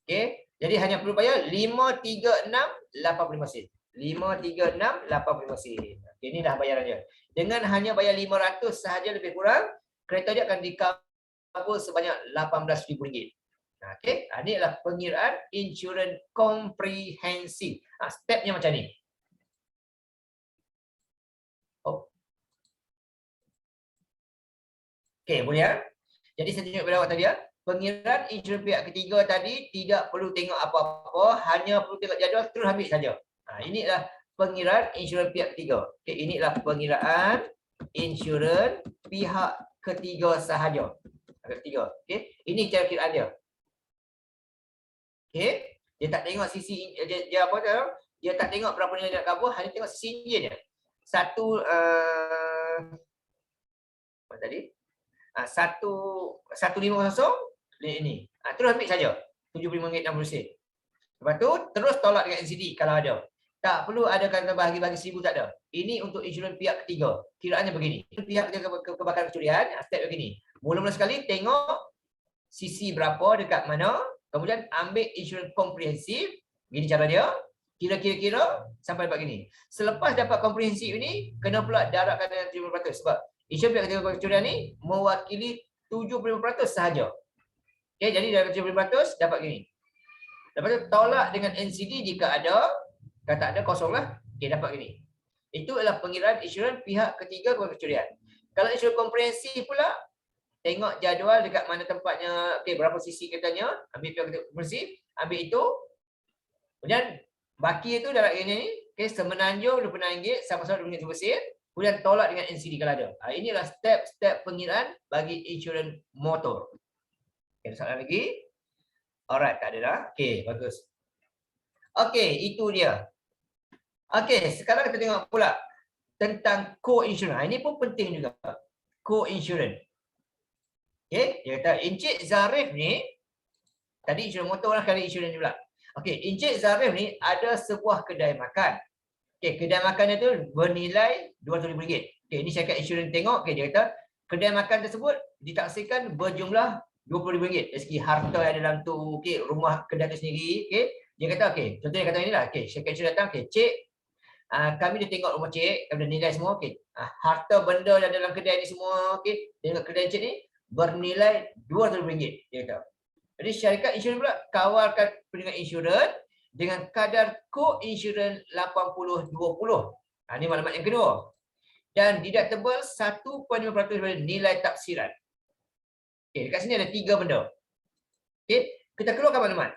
Okey, jadi hanya perlu bayar 536.85 sen. 536.85 sen. Okay, ini dah bayaran dia. Dengan hanya bayar 500 sahaja lebih kurang, kereta dia akan di-cover sebanyak RM18,000. Okey, ini adalah pengiraan insurans komprehensif. Stepnya macam ni. Okey, boleh ya? Jadi saya tunjuk kepada awak tadi ya. Pengiraan insurans pihak ketiga tadi tidak perlu tengok apa-apa, hanya perlu tengok jadual terus habis saja. Ini adalah pengiraan insurans pihak ketiga. Okey, ini adalah pengiraan insurans pihak ketiga sahaja. Ketiga. Okey, ini cara kiraan dia. Okey, dia tak tengok sisi dia apa tu? Dia tak tengok berapa nilai nak cover, hanya tengok sisi enjin dia. Apa tadi? 1,500 ini. Terus ambil saja. RM75.60. Lepas tu terus tolak dengan NCD kalau ada. Tak perlu ada kata bahagi-bahagi 1,000, tak ada. Ini untuk insurans pihak ketiga. Kiraannya begini. Pihak ketiga kebakaran kecurian, step begini. Mula-mula sekali tengok sisi berapa dekat mana, kemudian ambil insurans komprehensif. Gini cara dia. Kira-kira sampai dapat gini. Selepas dapat komprehensif ini, kena pula darabkan dengan 70%. Sebab insurans pihak ketiga kecurian ni mewakili 75% sahaja. Okey, jadi dari 70% dapat gini. Lepas tu tolak dengan NCD jika ada. Kalau tak ada, kosong lah. Okey, dapat gini. Itu adalah pengiraan insurans pihak ketiga kecurian. Kalau insurans komprehensif pula, tengok jadual dekat mana tempatnya, okey, berapa sisi katanya, ambil pihak ketiga komprehensif, ambil itu. Kemudian baki itu dalam ini Okey, semenanjung RM20, sama-sama RM20 bersin. Kemudian tolak dengan NCD kalau ada. Inilah step-step pengiraan bagi insurans motor. Okay, ada soalan lagi? Alright, tak ada dah. Okey, bagus. Okey, itu dia. Okey, sekarang kita tengok pula tentang co-insurance. Ini pun penting juga. Co-insurance. Okey, dia kata Encik Zarif ni, tadi insurans motor lah, kali insurans pula. Okey, Encik Zarif ni ada sebuah kedai makan. Okey, kedai makannya tu bernilai RM200,000. Okey, ini syarikat insurans tengok, okey, dia kata kedai makan tersebut ditaksirkan berjumlah RM20,000 dari segi harta yang ada dalam tu, okey, rumah kedai tu sendiri, okey. Dia kata okey, contohnya kata inilah, okey, syarikat insurans datang, okey, cik, kami dah tengok rumah cik, kami dah nilai semua, okey. Harta benda yang dalam kedai ni semua, okey, tengok kedai cik ni bernilai RM200,000, dia kata. Jadi syarikat insurans pula kawarkan perniagaan insurans dengan kadar co-insurans 80-20. Ini maklumat yang kedua. Dan deductible 1.5% daripada nilai taksiran. Okey, dekat sini ada 3 benda. Okey, kita keluarkan maklumat.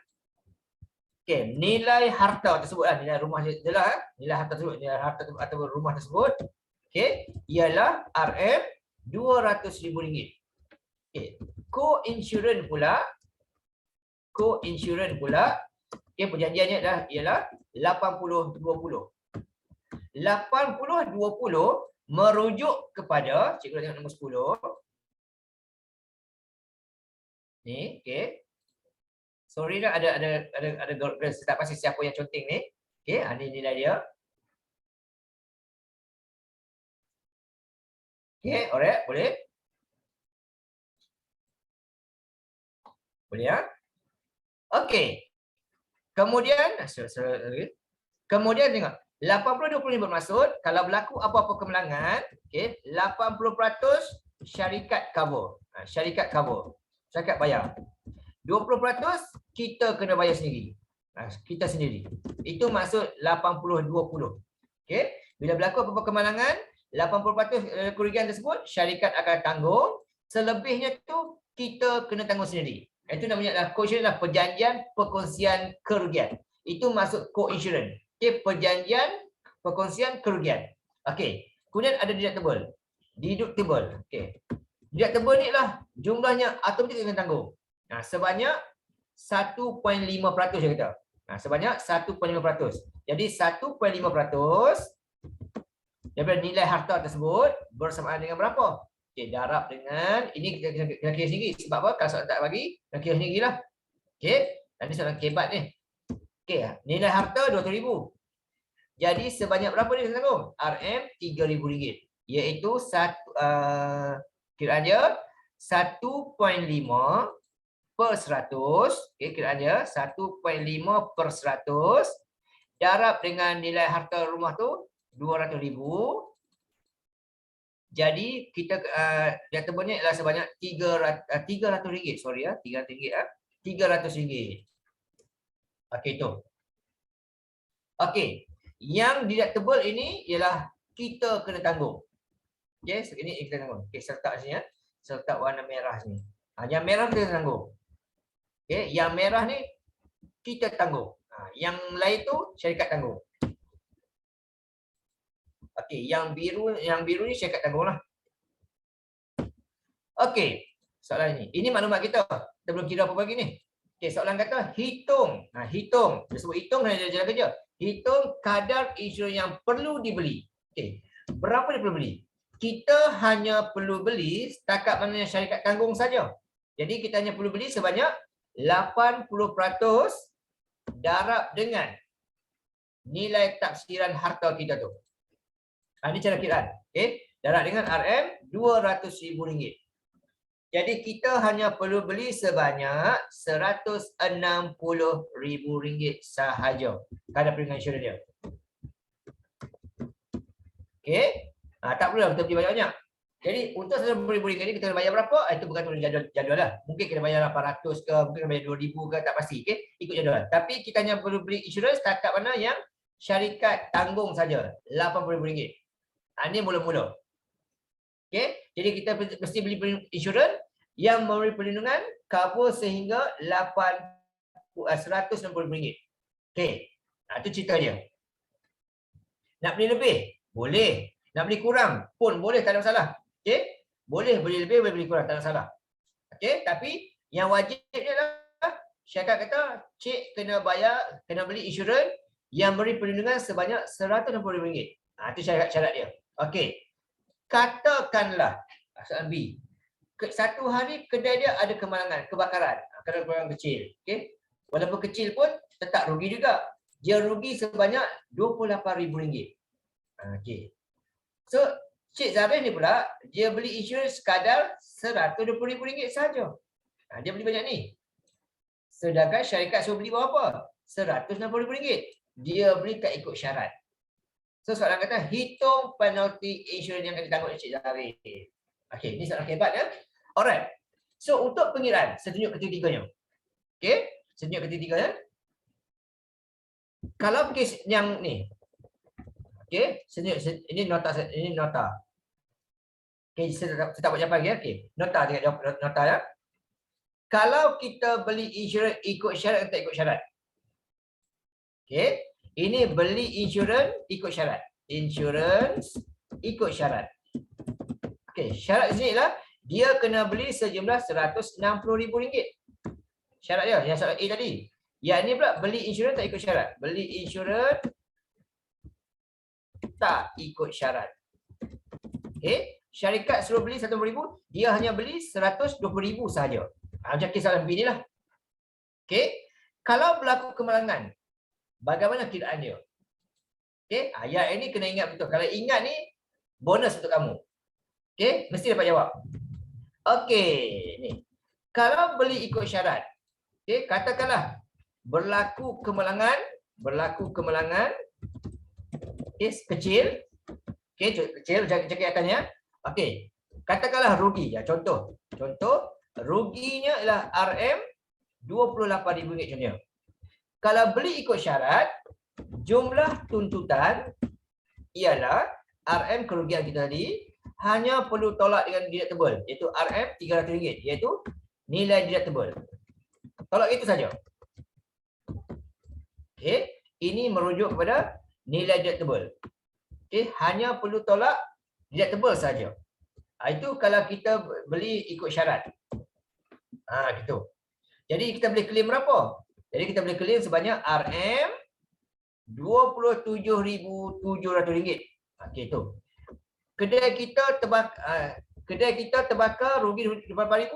Okey, nilai harta tersebut lah, nilai rumah jelah, nilai harta tersebut, nilai harta atau rumah tersebut, okey, ialah RM200,000. Okey, co-insurans pula, okey, perjanjiannya ialah 80-20. 80-20 merujuk kepada, cikgu tengok nombor 10. Ni, okey. Sorry dah, ada tak pasti siapa yang conteng ni. Okey, ini nilai dia. Okey, alright, boleh. Boleh ya? Okey. Kemudian tengok 80-20 ni bermaksud kalau berlaku apa-apa kemalangan, okey, 80% syarikat cover. Syarikat cover. Syarikat bayar. 20% kita kena bayar sendiri. Kita sendiri. Itu maksud 80-20. Okey, bila berlaku apa-apa kemalangan, 80% kerugian tersebut syarikat akan tanggung, selebihnya tu kita kena tanggung sendiri. Itu namanya co-insurance, perjanjian perkongsian kerugian. Itu maksud co-insurance. Okey, perjanjian perkongsian kerugian. Okey, kemudian ada deductible. Deductible. Okey. Deductible ni lah jumlahnya automatik kena tanggung. Sebanyak 1.5% dia kata. Sebanyak 1.5%. Jadi 1.5% daripada nilai harta tersebut bersamaan dengan berapa? Okey, darab dengan ini kita kena kira sendiri. Sebab apa? Kalau soalan tak bagi, kena kira sendirilah. Okey, nanti soalan kebat ni. Okey, nilai harta RM200,000. Jadi sebanyak berapa dia kena tanggung? RM3,000. Iaitu kiraan dia 1.5 per 100. Okey, kiraan dia 1.5 per 100 darab dengan nilai harta rumah tu RM200,000. Jadi kita deductible-nya ialah sebanyak RM300. Sorry ya, RM300 ya. RM300. Okey tu. Okey. Yang deductible ini ialah kita kena tanggung. Okey, ini kita tanggung. Okey, serta sini ya. Serta warna merah sini. Yang merah kita tanggung. Okey, yang merah ni kita tanggung. Yang lain tu syarikat tanggung. Okey, yang biru ni syarikat tanggung lah. Okey, soalan ini. Ini maklumat kita. Kita belum kira apa bagi ni. Okey, soalan kata hitung. Hitung. Dia sebut hitung dan dia jalan kerja. Hitung kadar insurans yang perlu dibeli. Okey, berapa dia perlu beli? Kita hanya perlu beli setakat mana yang syarikat tanggung saja. Jadi kita hanya perlu beli sebanyak 80% darab dengan nilai taksiran harta kita tu. Ini cara kiraan. Okey, darab dengan RM200,000. Jadi kita hanya perlu beli sebanyak RM160,000 sahaja kadar perniagaan insurans dia. Okey, tak perlu kita beli banyak-banyak. Jadi untuk RM160,000 ni kita kena bayar berapa? Itu bergantung dengan jadual lah. Mungkin kita bayar 800 ke, mungkin kita bayar 2,000 ke, tak pasti. Okey, ikut jadual. Tapi kita hanya perlu beli insurans setakat mana yang syarikat tanggung saja, RM80,000. Ini mula-mula. Okey, jadi kita mesti beli insurans yang memberi perlindungan cover sehingga RM160,000. Okey, itu cerita dia. Nak beli lebih? Boleh. Nak beli kurang pun boleh, tak ada masalah. Okey? Boleh beli lebih, boleh beli kurang, tak ada masalah. Okey, tapi yang wajib dia adalah syarikat kata cik kena bayar, kena beli insurans yang beri perlindungan sebanyak RM160,000. Itu syarat dia. Okey. Katakanlah soalan B. Satu hari kedai dia ada kemalangan, kebakaran. Kebakaran kecil. Okey. Walaupun kecil pun tetap rugi juga. Dia rugi sebanyak RM28,000. Okey. So, Cik Zarif ni pula, dia beli insurans sekadar RM120,000 saja. Dia beli banyak ni. Sedangkan syarikat suruh beli berapa? RM160,000. Dia beli tak ikut syarat. So, soalan kata, hitung penalti insurans yang akan ditanggung oleh Cik Zarif. Okey, ni soalan hebat ya. Alright. So, untuk pengiraan, setunjuk ketiga-tiganya. Okey, setunjuk ketiga-tiganya. Kalau kes yang ni, okey, ini nota. Okey, saya tak buat jawapan lagi. Okey, nota tengok jawab nota ya. Kalau kita beli insurans ikut syarat atau tak ikut syarat? Okey, ini beli insurans ikut syarat. Insurans ikut syarat. Okey, syarat di sini ialah dia kena beli sejumlah RM160,000. Syarat dia, yang syarat A tadi. Yang ni pula beli insurans tak ikut syarat. Beli insurans tak ikut syarat. Okey, syarikat suruh beli RM160,000, dia hanya beli RM120,000 sahaja. Macam kes soalan B ni lah. Okey, kalau berlaku kemalangan, bagaimana kiraan dia? Okey, ayat ini kena ingat betul. Kalau ingat ni, bonus untuk kamu. Okey, mesti dapat jawab. Okey, ni. Kalau beli ikut syarat, okey, katakanlah berlaku kemalangan, kes kecil. Okey, kecil cakap atasnya. Okey. Katakanlah rugi ya, contoh ruginya ialah RM28,000 contohnya. Kalau beli ikut syarat, jumlah tuntutan ialah RM kerugian kita tadi hanya perlu tolak dengan deductible, iaitu RM300, iaitu nilai deductible. Tolak itu saja. Okey, ini merujuk kepada nilai deductible. Okey, hanya perlu tolak deductible saja. Itu kalau kita beli ikut syarat. Gitu. Jadi kita boleh claim berapa? Jadi kita boleh claim sebanyak RM27,700. Okey tu. Kedai kita terbakar rugi RM28,000,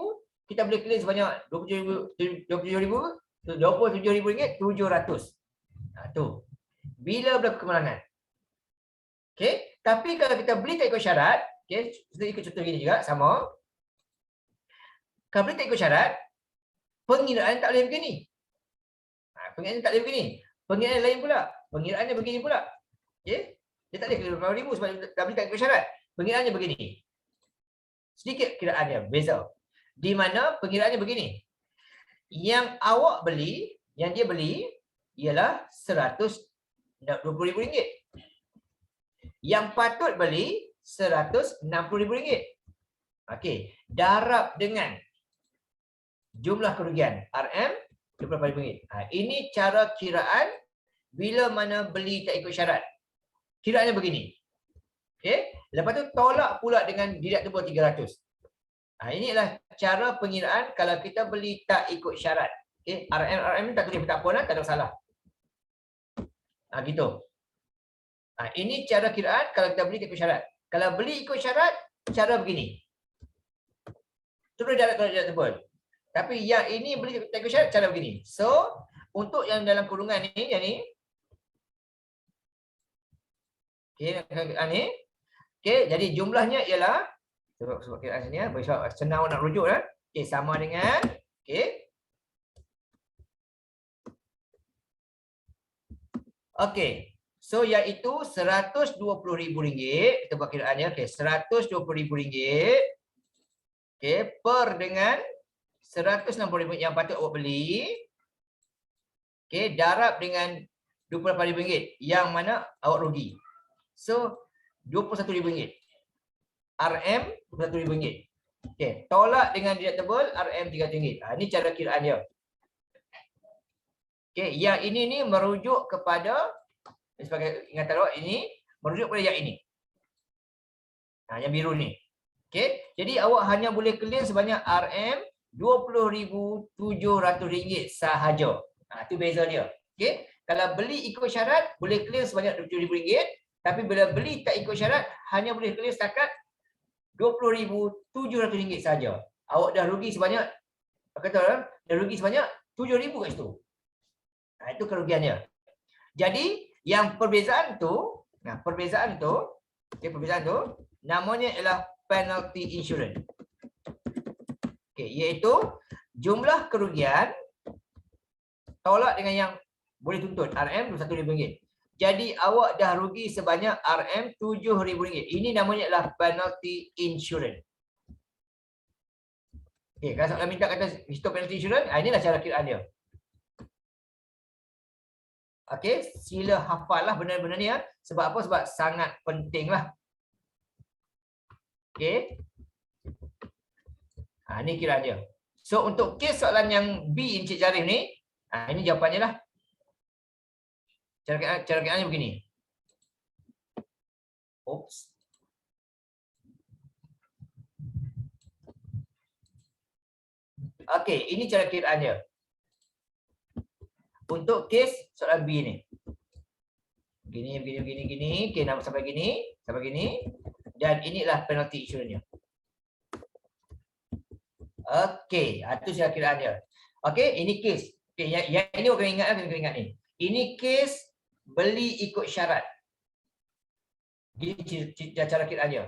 kita boleh claim sebanyak RM27,700. Tu. Bila berlaku kemalangan. Okey, tapi kalau kita beli tak ikut syarat, okey, kita ikut contoh gini juga sama. Kalau beli tak ikut syarat, pengiraan tak boleh begini. Pengiraan tak boleh begini. Pengiraan lain pula. Pengiraannya begini pula. Okey? Dia tak boleh kira RM20,000 sebab dah beli tak ikut syarat. Pengiraannya begini. Sedikit kiraannya beza. Di mana pengiraannya begini. Yang awak beli, yang dia beli ialah RM120,000. Yang patut beli RM160,000. Okey, darab dengan jumlah kerugian RM28,000. Ini cara kiraan bila mana beli tak ikut syarat. Kiraannya begini. Okey, lepas tu tolak pula dengan deductible 300. Ini adalah cara pengiraan kalau kita beli tak ikut syarat. Okey, RM tak tulis tak apa lah, tak ada masalah. Gitu. Ini cara kiraan kalau kita beli tak ikut syarat. Kalau beli ikut syarat, cara begini. Terus deductible. Tapi yang ini beli tak ikut syarat, cara begini. So, untuk yang dalam kurungan ni, yang ni. Okey, ni. Okey, jadi jumlahnya ialah sebab kiraan sini ya, senang nak rujuk dah. Okey, sama dengan okey. Okey. So iaitu RM120,000, kita buat kiraannya. Okey, RM120,000. Okey, per dengan RM160,000 yang patut awak beli. Okey, darab dengan RM28,000 yang mana awak rugi. So RM21,000. RM RM21,000. Okey, tolak dengan deductible RM300. Ini cara kiraan dia. Okey, yang ini ni merujuk kepada sebagai ingatan awak ini merujuk pada yang ini. Yang biru ni. Okey, jadi awak hanya boleh claim sebanyak RM20,700 sahaja. Itu beza dia. Okey, kalau beli ikut syarat boleh claim sebanyak RM7,000, tapi bila beli tak ikut syarat hanya boleh claim setakat RM20,700 saja. Awak dah rugi sebanyak, kata orang, dah rugi sebanyak RM7,000 kat situ. Itu kerugiannya. Jadi yang perbezaan tu, perbezaan tu namanya ialah penalty insurance. Okey, iaitu jumlah kerugian tolak dengan yang boleh tuntut RM21,000. Jadi awak dah rugi sebanyak RM7,000. Ini namanya ialah penalty insurance. Okey, kalau soalan minta kata stop penalty insurance, inilah cara kiraan dia. Okey, sila hafallah benda-benda ni ya. Sebab apa? Sebab sangat penting lah. Okey. Ini kiraan dia. So untuk kes soalan yang B Encik Zarif ni, ini jawapannya lah. Cara kiraannya begini. Oops. Okey, ini cara kiraannya. Untuk kes soalan B ni. Gini. Okey, sampai gini. Dan inilah penalty insurance-nya. Okey, itu cara kiraan dia. Okey, ini kes. Okey, yang ini kena ingat ni. Ini kes beli ikut syarat. Ini cara kiraan dia.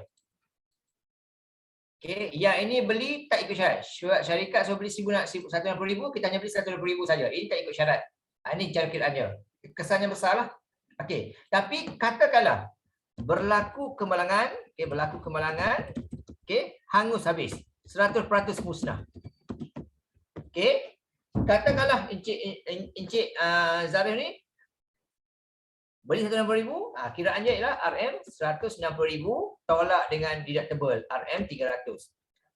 Okey, yang ini beli tak ikut syarat. Syarikat suruh beli RM160,000, kita hanya beli RM120,000 saja. Ini tak ikut syarat. Ini cara kiraan dia. Kesannya besarlah. Okey, tapi katakanlah berlaku kemalangan, okey, hangus habis. 100% musnah. Okey. Katakanlah Encik Zarif ni beli RM160,000, kiraannya ialah RM160,000 tolak dengan deductible RM300.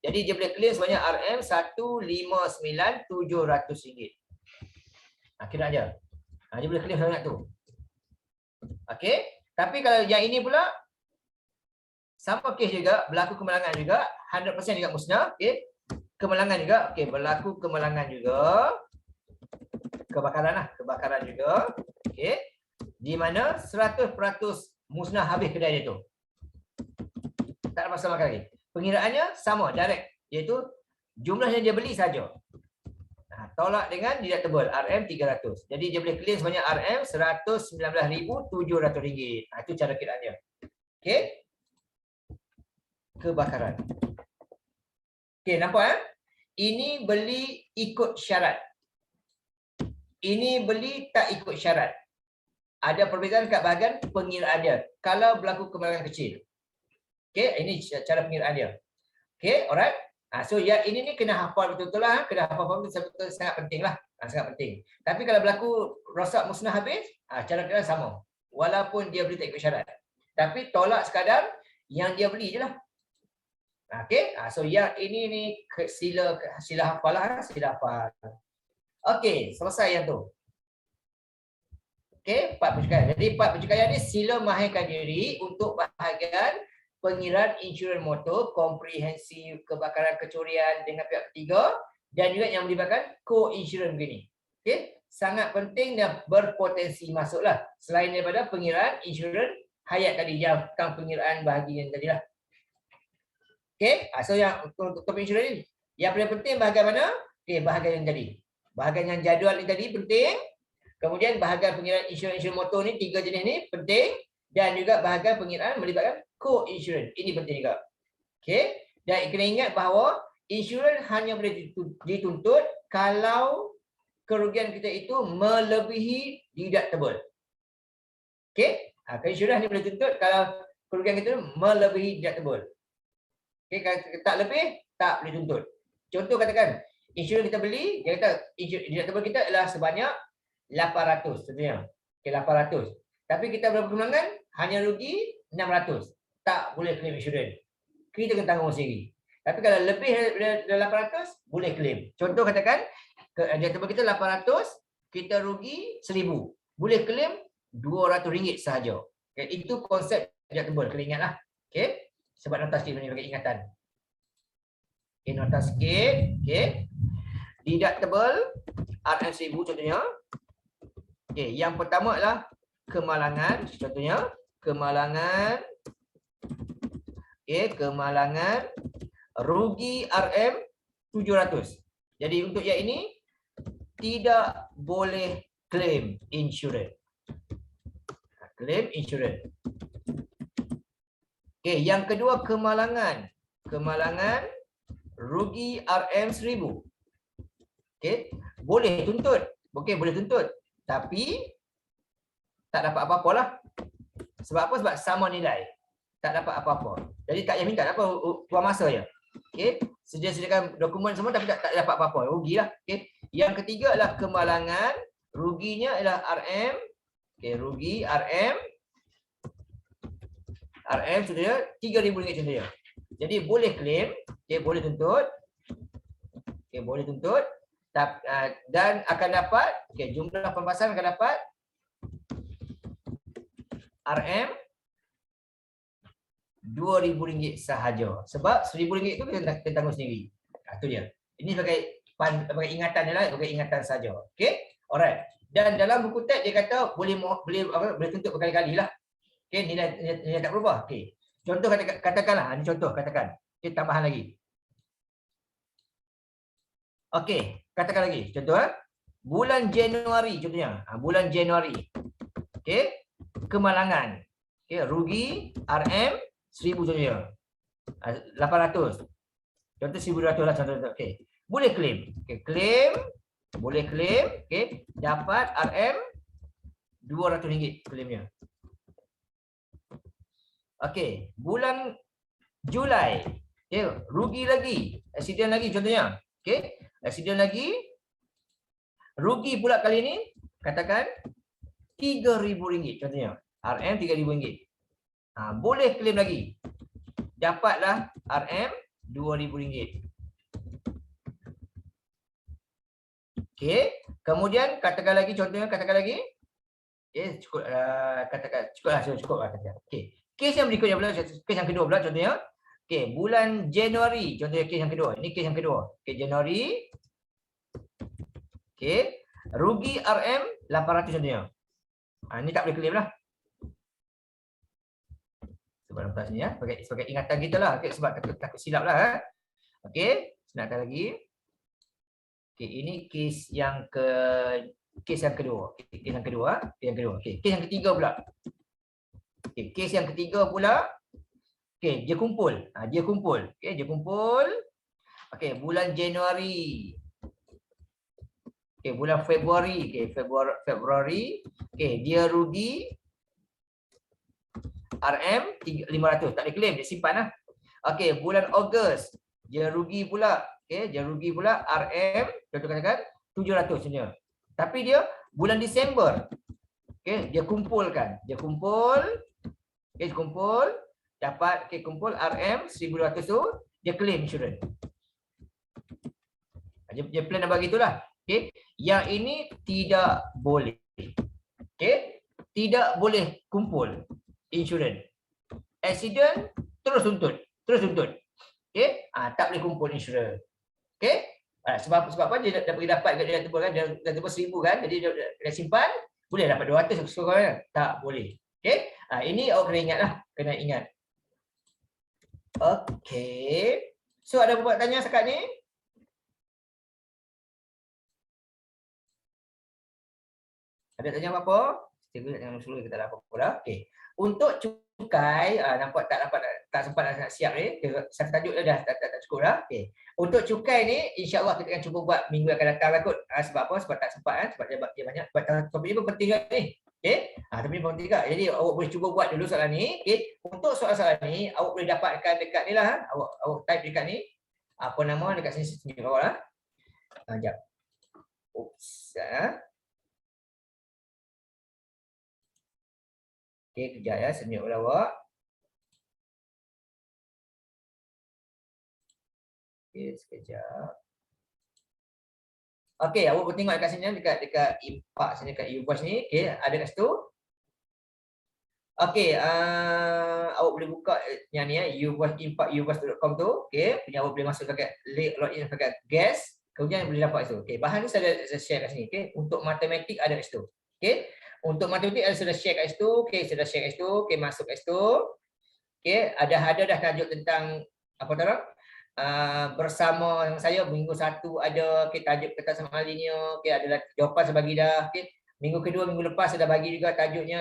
Jadi dia boleh claim sebanyak RM159,700. Kiraan dia. Dia boleh claim sebanyak tu. Okey. Tapi kalau yang ini pula sama kes juga, berlaku kemalangan juga, 100% juga musnah, okey. Kemalangan juga, okey, berlaku kemalangan juga. Kebakaran juga, okey. Di mana 100% musnah habis kedai dia tu. Tak ada masalah lagi. Pengiraannya sama, direct, iaitu jumlah yang dia beli saja. Tolak dengan deductible RM300. Jadi dia boleh claim sebanyak RM119,700. Itu cara kiraannya. Okey. Kebakaran. Okey, nampak Ini beli ikut syarat. Ini beli tak ikut syarat. Ada perbezaan kat bahagian pengiraan dia. Kalau berlaku kemalangan kecil. Okey, ini cara pengiraan dia. Okey, alright. So yang ini ni kena hafal betul-betul lah. Kena hafal betul-betul, sangat penting lah. Sangat penting. Tapi kalau berlaku rosak musnah habis, cara kira sama. Walaupun dia beli tak ikut syarat. Tapi tolak sekadar yang dia beli je lah. Okey, so yang ini ni sila hafal lah, sila hafal. Okey, selesai yang tu. Okey, 4 pencapaian. Jadi 4 pencapaian ni sila mahirkan diri untuk bahagian pengiraan insurans motor, komprehensif, kebakaran kecurian dengan pihak ketiga dan juga yang melibatkan co-insurance begini. Okey, sangat penting dan berpotensi masuklah selain daripada pengiraan insurans hayat tadi yang pengiraan bahagian tadi lah. Okey, so yang untuk top insurance ni yang paling penting bahagian mana? Okey, bahagian yang tadi. Bahagian yang jadual ni tadi penting. Kemudian bahagian pengiraan insurans motor ni 3 jenis ni penting dan juga bahagian pengiraan melibatkan co-insurance. Ini penting juga. Okey, dan kena ingat bahawa insurans hanya boleh dituntut kalau kerugian kita itu melebihi deductible. Okey, insurans hanya boleh tuntut kalau kerugian kita melebihi deductible. Okay, kalau tak lebih, tak boleh tuntut. Contoh katakan, insurans kita beli, dia kata deductible kita adalah sebanyak 800 contohnya. Okay, 800. Tapi kita berapa kemalangan, hanya rugi 600. Tak boleh claim insurans. Kita kena tanggung sendiri. Tapi kalau lebih dari 800, boleh claim. Contoh katakan, deductible kita 800, kita rugi 1000. Boleh claim RM200 sahaja. Okay, itu konsep deductible, kena ingatlah. Okey. Sebab nota sikit ni bagi ingatan. Okey, nota sikit. Okey. Deductible RM1000 contohnya. Okey, yang pertama adalah kemalangan, contohnya kemalangan. Okey, kemalangan rugi RM700. Jadi untuk yang ini tidak boleh claim insurans. Claim insurans. Okey, yang kedua kemalangan. Kemalangan rugi RM1000. Okey, boleh tuntut. Okey, boleh tuntut. Tapi tak dapat apa-apa lah. Sebab apa? Sebab sama nilai. Tak dapat apa-apa. Jadi tak payah minta apa, buang masa je. Okey, sediakan dokumen semua tapi tak dapat apa-apa. Rugilah. Okey. Yang ketiga adalah kemalangan. Ruginya adalah RM. Okey, rugi RM sudah RM3,000 contohnya. Jadi boleh claim, okey, boleh tuntut. Okey, boleh tuntut dan akan dapat, okey, jumlah pembasahan akan dapat RM RM2,000 sahaja. Sebab RM1,000 itu kita tanggung sendiri. Itu dia. Ini sebagai ingatan je lah, sebagai ingatan saja. Okey? Alright. Dan dalam buku teks dia kata boleh tuntut berkali-kali lah. Okey, nilai tak berubah. Okey. Contoh katakanlah, ini contoh katakan. Okey, tambahan lagi. Okey, katakan lagi. Contoh bulan Januari contohnya. Bulan Januari. Okey, kemalangan. Okey, rugi RM1000 contohnya. 800. Contoh 1,200 lah contoh. Okey. Boleh claim. Okey, claim. Boleh claim. Okey, dapat RM200 claimnya. Okey, bulan Julai. Okey, rugi lagi. Accident lagi contohnya. Okey, accident lagi. Rugi pula kali ini katakan RM3,000 contohnya. RM3,000. Boleh claim lagi. Dapatlah RM2,000. Okey, kemudian katakan lagi contohnya, katakan lagi. Okey, cukup cukuplah katakan. Okey. Kes yang berikutnya pula, kes yang kedua pula contohnya. Okey, bulan Januari contohnya kes yang kedua. Ini kes yang kedua. Okey, Januari. Okey, rugi RM800 contohnya. Ini tak boleh claim lah. Sebab dalam kelas ni ya, sebagai ingatan kita lah. Okay, sebab takut silap lah. Okey, senangkan lagi. Okey, ini kes yang kedua. Kes yang kedua. Okey, kes yang ketiga pula. Okey, kes yang ketiga pula. Okey, dia kumpul. Dia kumpul. Okey, dia kumpul. Okey, bulan Januari. Okey, bulan Februari. Okey, Februari. Okey, dia rugi RM500. Tak boleh claim, dia simpan lah. Okey, bulan Ogos. Dia rugi pula. Okey, dia rugi pula contoh katakan 700 sebenarnya. Tapi dia bulan Disember. Okey, dia kumpulkan. Dia kumpul. Okey, kumpul. Dapat, okey, kumpul RM1,200 tu. Dia claim insurans. Dia plan nak bagi itulah. Okey, yang ini tidak boleh. Okey, tidak boleh kumpul insurans. Accident terus tuntut. Okey, tak boleh kumpul insurans. Okey? Sebab apa dia dah pergi dapat dia tebal kan, dia tebal 1,000 kan. Jadi dia simpan, boleh dapat 200 sekurang-kurangnya. Tak boleh. Okey? Ini awak kena ingatlah, kena ingat. Okey. So ada buat tanya sekat ni? Ada tanya apa-apa? Yang suruh kita dapat apa dah. Okey. Untuk cukai, nampak tak sempat nak siap ni. Satu tajuk dah tak cukup dah. Okey. Untuk cukai ni insya-Allah kita akan cuba buat minggu akan datang lah kot. Sebab apa? Sebab tak sempat kan, sebab dia banyak. Sebab topik ni pun penting juga ni. Okey. Topik ni pun penting juga. Jadi awak boleh cuba buat dulu soalan ni. Okey. Untuk soalan-soalan ni awak boleh dapatkan dekat ni lah. Awak type dekat ni. Apa nama dekat sini bawah lah. Jap. Oops. Okey, kejap ya, saya tunjuk pada awak. Okey, sekejap. Okey, awak boleh tengok dekat sini dekat impak sini dekat e-voice ni. Okey, ada kat situ. Okey, awak boleh buka yang ni uvas.com tu. Okey, punya awak boleh masuk dekat login dekat guest. Kemudian boleh dapat itu. Okey, bahan ni saya share kat sini. Okey, untuk matematik ada kat situ. Okey, untuk matematik saya sudah share kat situ. Okey, sudah share kat situ. Okey, masuk kat situ. Okey, ada dah tajuk tentang apa tu? Bersama saya minggu 1 ada tajuk kata sama alinya. Okey, ada jawapan saya bagi dah. Okey, minggu kedua, minggu lepas saya dah bagi juga tajuknya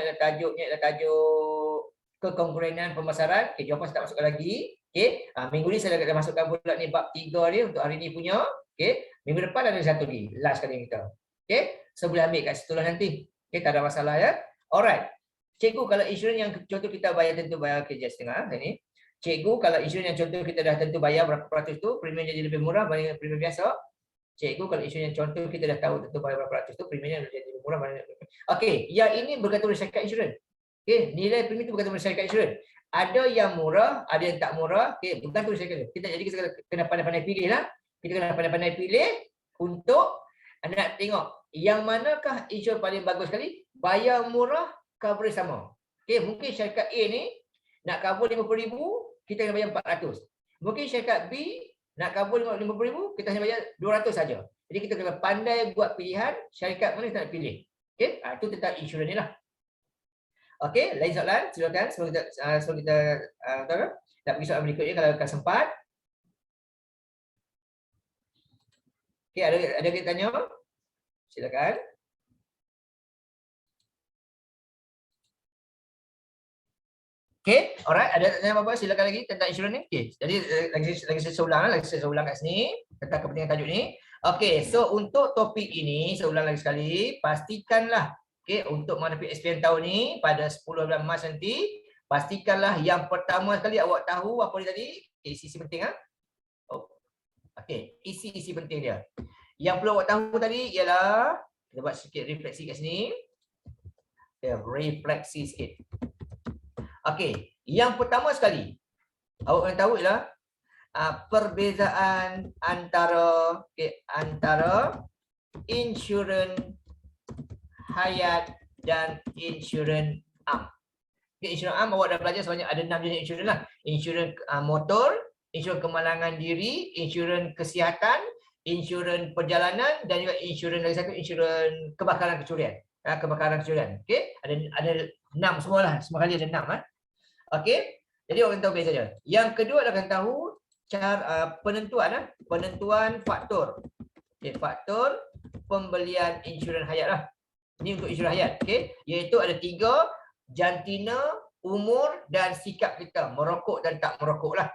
tajuk kekongruenan pemasaran. Okey, jawapan saya tak masukkan lagi. Okey, minggu ni saya dah masukkan pula ni bab 3 ni untuk hari ni punya. Okey, minggu depan ada satu lagi, last kali kita. Okey, so boleh ambil kat situ lah nanti. Okey, tak ada masalah ya. Alright. Cikgu, kalau insurans yang contoh kita bayar tentu bayar kerja setengah ni. Cikgu, kalau insurans yang contoh kita dah tentu bayar berapa peratus tu, premium jadi lebih murah berbanding premium biasa. Cikgu, kalau insurans yang contoh kita dah tahu tentu bayar berapa peratus tu, premiumnya jadi lebih murah berbanding. Okey, yang ini bergantung dengan syarikat insurans. Okey, nilai premium itu bergantung dengan syarikat insurans. Ada yang murah, ada yang tak murah. Okey, bergantung dengan syarikat. Kita kena pandai-pandai pilih lah. Kita kena pandai-pandai pilih untuk nak tengok yang manakah insurans paling bagus sekali, bayar murah, coverage sama. Okey, mungkin syarikat A ni nak cover 50,000, kita kena bayar 400. Mungkin syarikat B nak cover 50,000, kita hanya bayar 200 saja. Jadi kita kena pandai buat pilihan syarikat mana kita nak pilih. Okey, itu tentang insurans ni lah. Okey, lain soalan, silakan. Sebelum kita nak pergi soalan berikutnya kalau akan sempat. Okey, ada yang tanya? Silakan. Okey, alright. Ada tanya apa-apa? Silakan lagi tentang insurans ni. Okey, jadi lagi saya ulang kat sini tentang kepentingan tajuk ni. Okey, so untuk topik ini saya ulang lagi sekali, pastikanlah okey untuk menghadapi SPM tahun ni pada 10 bulan Mac nanti, pastikanlah yang pertama sekali awak tahu apa dia tadi? Isi penting ah. Oh. Okey, isi penting dia. Yang perlu awak tahu tadi ialah kita buat sikit refleksi kat sini. Refleksi sikit. Okey, yang pertama sekali awak kena tahu ialah perbezaan antara insurans hayat dan insurans am. Okay, insurans am awak dah belajar sebanyak ada 6 jenis insurans lah. Insurans motor, insurans kemalangan diri, insurans kesihatan, insurans perjalanan dan juga insurans lagi satu insurans kebakaran kecurian. Kebakaran kecurian. Okey, ada 6 semualah. Semua kali ada 6 Okey. Jadi orang tahu beza saja. Yang kedua adalah akan tahu cara penentuan faktor. Okey, faktor pembelian insurans hayat lah. Ini untuk insurans hayat, okey. Iaitu ada 3, jantina, umur dan sikap kita, merokok dan tak merokok lah.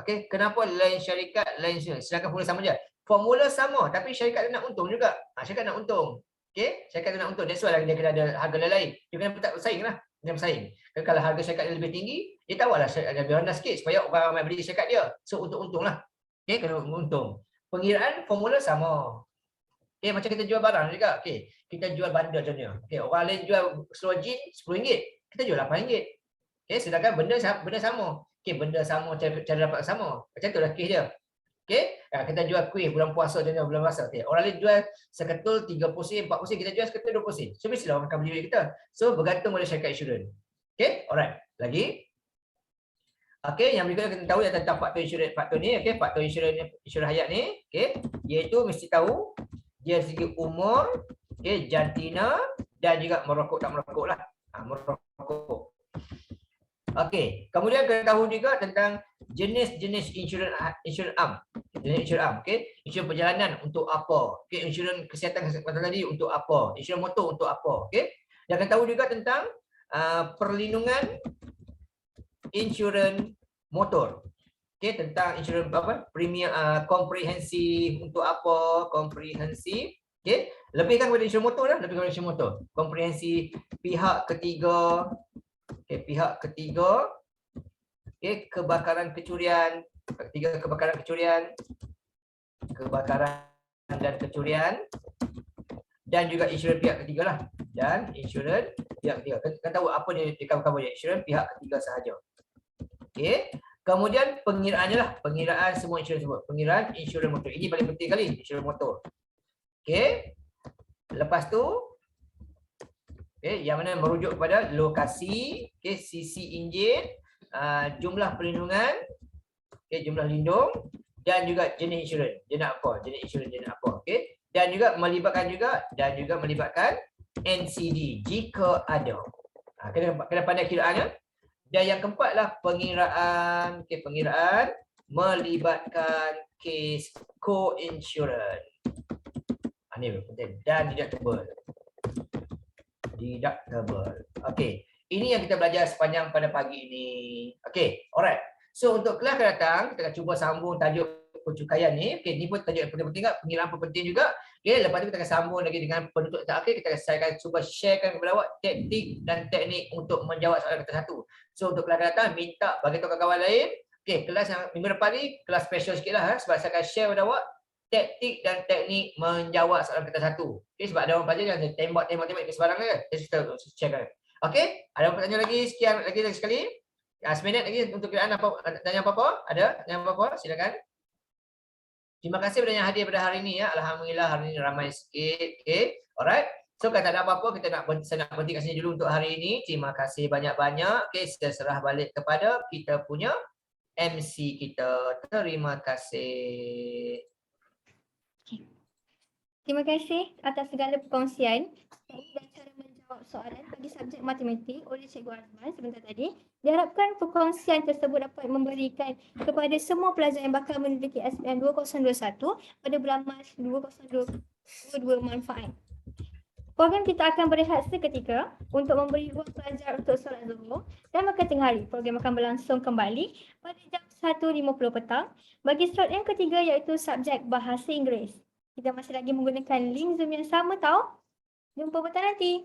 Okey, kenapa lain syarikat, lain sedangkan formula sama je. Formula sama tapi syarikat nak untung juga. Syarikat nak untung. Okey, syarikat nak untung. That's why dia kena ada harga lain. Dia kena tak bersaing lah. Dia bersaing. Kalau harga syarikat dia lebih tinggi, dia tawarlah syarikat lebih rendah sikit supaya orang ramai beli syarikat dia. So untuk untung lah. Okey, kena untung. Pengiraan formula sama. Okey, macam kita jual barang juga. Okey, kita jual bundle contohnya. Okey, orang lain jual seluar jeans RM10, kita jual RM8. Okey, sedangkan benda sama. Okey, benda sama, cara dapat sama. Macam itulah kes dia. Okey, kita jual kuih bulan puasa contohnya, bulan puasa. Okey, orang lain jual seketul 30 sen, 40 sen, kita jual seketul 20 sen. So mestilah orang akan beli duit kita. So bergantung pada syarikat insurans. Okey, alright. Lagi. Okey, yang berikutnya kita tahu tentang faktor insurans. Faktor ni, okey, faktor insurans hayat ni, okey, iaitu mesti tahu dia segi umur, okey, jantina dan juga merokok tak merokok lah. Merokok. Okey, kemudian kita tahu juga tentang jenis-jenis insurans am. Jenis insurans am, okey. Insurans perjalanan untuk apa? Okey, insurans kesihatan tadi untuk apa? Insurans motor untuk apa? Okey. Dan kita tahu juga tentang perlindungan insurans motor. Okey, tentang insurans apa? Premium komprehensif untuk apa? Komprehensif. Okey, lebihkan kepada insurans motor dah, lebih kepada insurans motor. Komprehensif pihak ketiga. Okey, pihak ketiga. Okey, kebakaran kecurian, kebakaran dan kecurian dan juga insurans pihak ketiga lah. Dan insurans pihak ketiga. Kan tahu apa dia cover dia? Insurans pihak ketiga sahaja. Okey. Kemudian pengiraannya lah, pengiraan semua insurans semua. Pengiraan insurans motor. Ini paling penting kali, insurans motor. Okey. Lepas tu yang mana merujuk kepada lokasi, sisi enjin, jumlah perlindungan, jumlah lindung, dan juga jenis insurans. Dia nak apa? Jenis insurans dia nak apa? Dan juga melibatkan NCD jika ada. Kena pandai kiraannya. Dan yang keempatlah pengiraan, pengiraan melibatkan kes co-insurance. Ini penting. Dan deductible. Okey. Ini yang kita belajar sepanjang pada pagi ini. Okey, alright. So untuk kelas akan datang, kita akan cuba sambung tajuk pencukaian ni. Okey, ni pun tajuk yang penting juga, pengiraan pun penting juga. Okey, lepas tu kita akan sambung lagi dengan penutup terakhir. Saya akan cuba sharekan kepada awak taktik dan teknik untuk menjawab soalan kata satu. So untuk kelas akan datang, minta bagi tahu kawan-kawan lain. Okey, kelas yang minggu depan ni kelas special sikit lah, sebab saya akan share kepada awak taktik dan teknik menjawab soalan kata satu. Okey, sebab ada orang pelajar yang tembak ke sebarang kan. Saya share. Okey, ada pertanyaan lagi? Sekian lagi sekali. 1 minit lagi untuk kiraan tanya apa-apa? Ada tanya apa-apa? Silakan. Terima kasih kepada yang hadir pada hari ini ya. Alhamdulillah hari ini ramai sikit. Okey. Alright. So kalau tak ada apa-apa, saya nak berhenti kat sini dulu untuk hari ini. Terima kasih banyak-banyak. Okey, saya serah balik kepada kita punya MC kita. Terima kasih. Terima kasih atas segala perkongsian dan cara menjawab soalan bagi subjek matematik oleh Cikgu Azman sebentar tadi. Diharapkan perkongsian tersebut dapat memberikan kepada semua pelajar yang bakal menduduki SPM 2021 pada bulan Mac 2022 manfaat. Program kita akan berehat seketika untuk memberi ruang pelajar untuk solat zuhur dan makan tengah hari. Program akan berlangsung kembali pada jam 1.50 petang bagi slot yang ketiga iaitu subjek bahasa Inggeris. Kita masih lagi menggunakan link Zoom yang sama tau. Jumpa petang nanti.